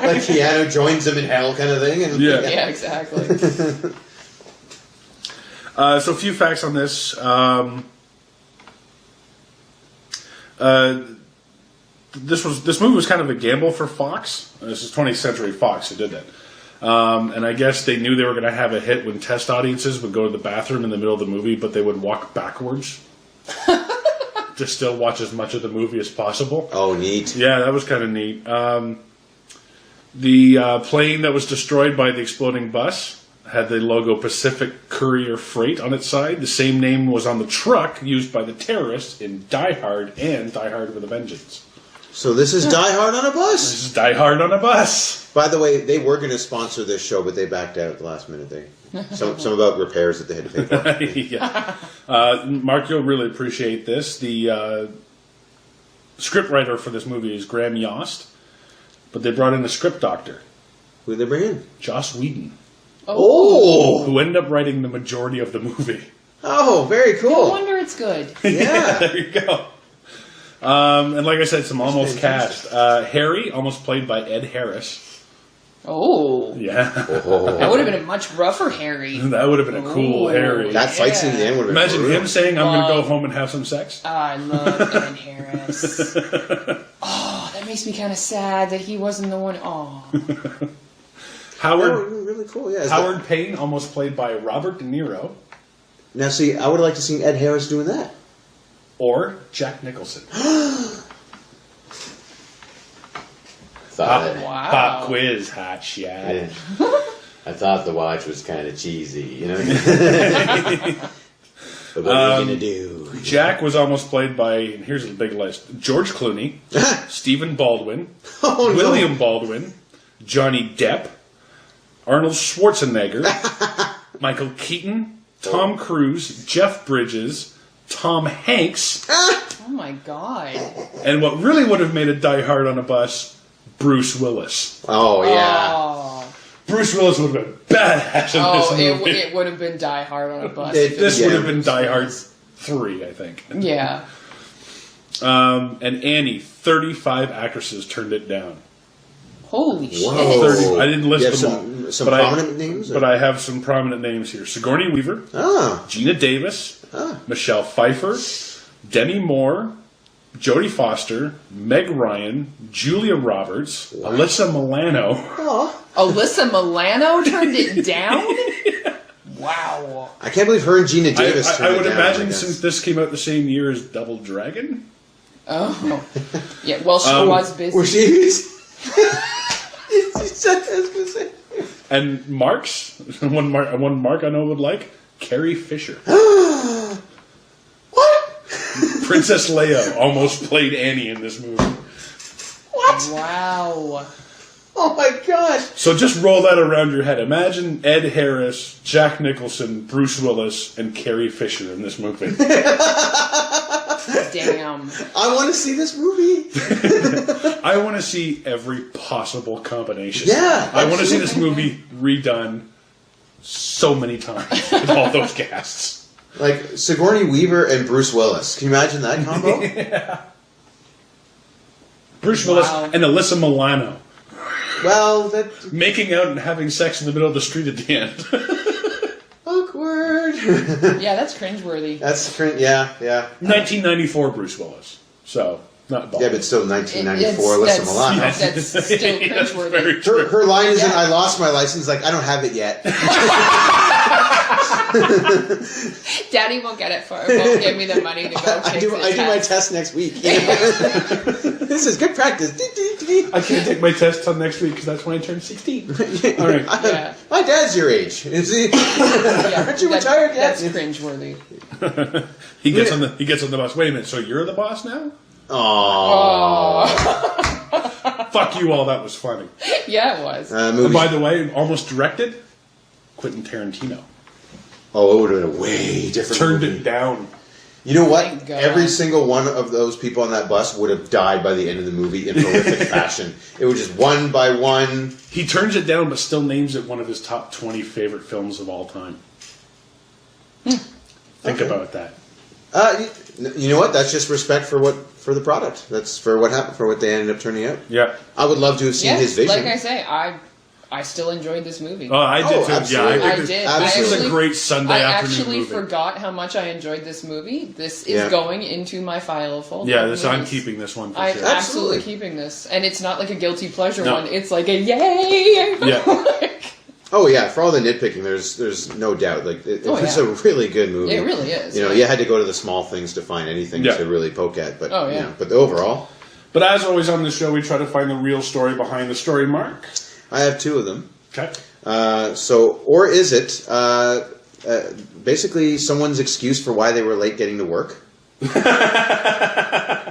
like Keanu joins him in hell, kind of thing. And, yeah, exactly. So a few facts on this. This movie was kind of a gamble for Fox. This is 20th Century Fox who did that. And I guess they knew they were going to have a hit when test audiences would go to the bathroom in the middle of the movie, but they would walk backwards to still watch as much of the movie as possible. Oh, neat. Yeah, that was kind of neat. The plane that was destroyed by the exploding bus had the logo Pacific Courier Freight on its side. The same name was on the truck used by the terrorists in Die Hard and Die Hard with a Vengeance. So this is Die Hard on a bus? This is Die Hard on a bus. By the way, they were going to sponsor this show, but they backed out at the last minute. Some about repairs that they had to pay for. Yeah. Mark, you'll really appreciate this. The scriptwriter for this movie is Graham Yost, but they brought in a script doctor. Who did they bring in? Joss Whedon. Oh! who ended up writing the majority of the movie. Oh, very No cool. wonder it's good. Yeah. There you go. And like I said, some almost fantastic. cast. Harry, almost played by Ed Harris. Oh. Yeah. That would have been a much rougher Harry. That would have been a cool Ooh. Harry. That fight scene at the end would have been Imagine brutal. him saying, I'm going to go Love. home and have some sex. I love Ed Harris. Oh, that makes me kind of sad that he wasn't the one. Oh. That Howard would have been really cool, yeah. Howard Payne, almost played by Robert De Niro. Now, see, I would like to see Ed Harris doing that. Or Jack Nicholson. Thought, Wow. Pop quiz, hot shot. yeah. I thought the watch was kind of cheesy, you know? But what are you going to do? Jack was almost played by, and here's a big list, George Clooney, Stephen Baldwin, Oh, no. William Baldwin, Johnny Depp, Arnold Schwarzenegger, Michael Keaton, Tom Cruise, Jeff Bridges, Tom Hanks, Oh my god. and what really would have made a Die Hard on a bus, Bruce Willis. Oh, yeah. Oh, Bruce Willis would have been badass in this movie. it would have been Die Hard on a bus. This Yeah. would have been Die Hard 3, I think. Yeah. And Annie, 35 actresses turned it down. Holy shit. Whoa. 30. I didn't list You have them all. some but prominent names? But I have some prominent names here. Sigourney Weaver, Ah. Gina Davis, Ah. Michelle Pfeiffer, Demi Moore, Jodie Foster, Meg Ryan, Julia Roberts, Alyssa Milano. Oh. Alyssa Milano turned it down? Wow. I can't believe her and Gina Davis I turned would it down, imagine I guess. since this came out the same year as Double Dragon. Oh. Yeah, well, she was busy. Were she? I was going to say. And Mark's, one Mark I know would like, Carrie Fisher. What? Princess Leia almost played Annie in this movie. What? Wow. Oh my gosh. So just roll that around your head. Imagine Ed Harris, Jack Nicholson, Bruce Willis, and Carrie Fisher in this movie. Damn. I want to see this movie. I want to see every possible combination. Yeah, I want to see this movie redone so many times with all those casts. Like Sigourney Weaver and Bruce Willis. Can you imagine that combo? Bruce Willis Wow. and Alyssa Milano Well, that making out and having sex in the middle of the street at the end. awkward. Yeah, that's cringeworthy. That's yeah. 1994 Bruce Willis. So, not bald. Yeah, but still 1994 Alyssa That's- Milano. That's still That's cringeworthy. very true. Her line isn't Yeah. "I lost my license." Like I don't have it yet. Daddy won't get it for won't give me the money to go I take do the my test. test next week. This is good practice. I can't take my test till next week because that's when I turn 16. All right. Yeah. My dad's your age. Is he? Yeah, Aren't you retired yet? That's cringeworthy. He gets on the bus. Wait a minute. So you're the boss now? Aww. Oh. Fuck you all. That was funny. Yeah, it was. And Movie. by the way, almost directed Quentin Tarantino. Oh, it would have been a way different. Turned movie. it down. You know what? Thank God. Every single one of those people on that bus would have died by the end of the movie in horrific fashion. It was just one by one. He turns it down, but still names it one of his top 20 favorite films of all time. Think Okay. about that. You know what? That's just respect for the product. That's for what happened, for what they ended up turning out. Yeah. I would love to have seen Yes, his vision. like I say, I still enjoyed this movie. Oh, I did too. absolutely. Yeah, I think did. This I was a actually- great Sunday I afternoon actually movie. forgot how much I enjoyed this movie. This is Yeah. going into my file of folders. Yeah, I'm keeping this one for I'm sure. Absolutely. absolutely keeping this, and it's not like a guilty pleasure No. one. It's like a yay! Yeah. Oh yeah, for all the nitpicking, there's no doubt. Like it's yeah. a really good movie. It really is. You know, you had to go to the small things to find anything Yeah. to really poke at. But Oh, yeah. you know, but overall, But as always on the show, we try to find the real story behind the story, Mark. I have two of them. Okay. Or is it basically someone's excuse for why they were late getting to work? I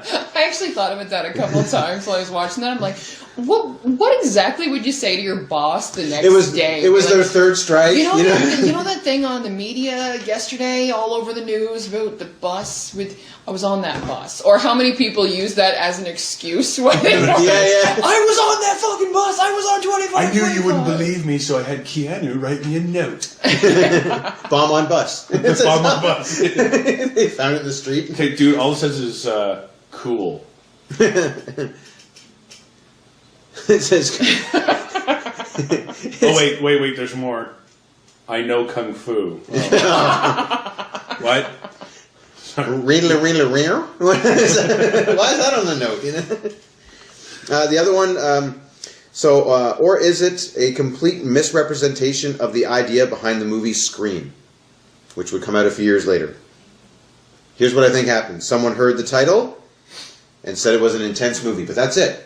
actually thought about that a couple of times while I was watching that. I'm like, what exactly would you say to your boss the next day? It was their third strike. You know that thing on the media yesterday, all over the news about the bus with. I was on that bus. Or how many people use that as an excuse when they Yeah. I was on that fucking bus. I was on 25. I knew you wouldn't believe me, so I had Keanu write me a note. Bomb on bus. Bomb on bus. They found it in the street. Okay, dude, all it says is cool. It says. Oh, wait, there's more. I know Kung Fu. Oh. What? Readle. Why is that on the note? The other one. Or is it a complete misrepresentation of the idea behind the movie Scream, which would come out a few years later? Here's what I think happened. Someone heard the title and said it was an intense movie, but that's it.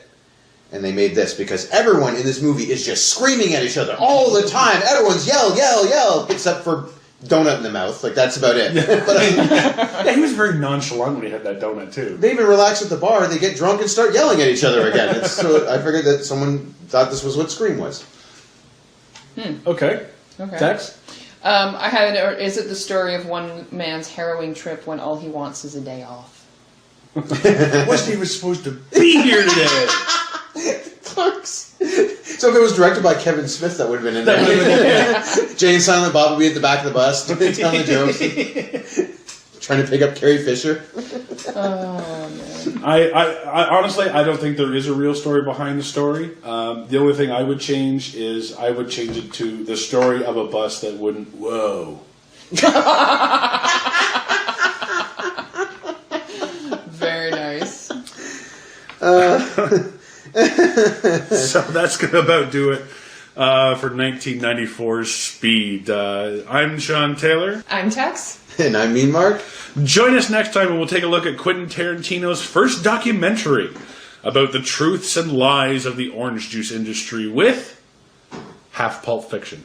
And they made this because everyone in this movie is just screaming at each other all the time. Everyone's yell, except for donut in the mouth. Like, that's about it. Yeah, he was very nonchalant when he had that donut, too. They even relax at the bar. They get drunk and start yelling at each other again. So I figured that someone thought this was what Scream was. Okay. Tex? I had or is it the story of one man's harrowing trip when all he wants is a day off? Wasn't even supposed to be here today. Clerks. So if it was directed by Kevin Smith, that would have been in there. Jay and Silent Bob would be at the back of the bus telling the jokes. Trying to pick up Carrie Fisher. Oh, man. I honestly, I don't think there is a real story behind the story. The only thing I would change is I would change it to the story of a bus that wouldn't, whoa. Very nice. So that's going to about do it for 1994's Speed. I'm Sean Taylor. I'm Tex. And I'm Mean Mark. Join us next time and we'll take a look at Quentin Tarantino's first documentary about the truths and lies of the orange juice industry with half Pulp Fiction.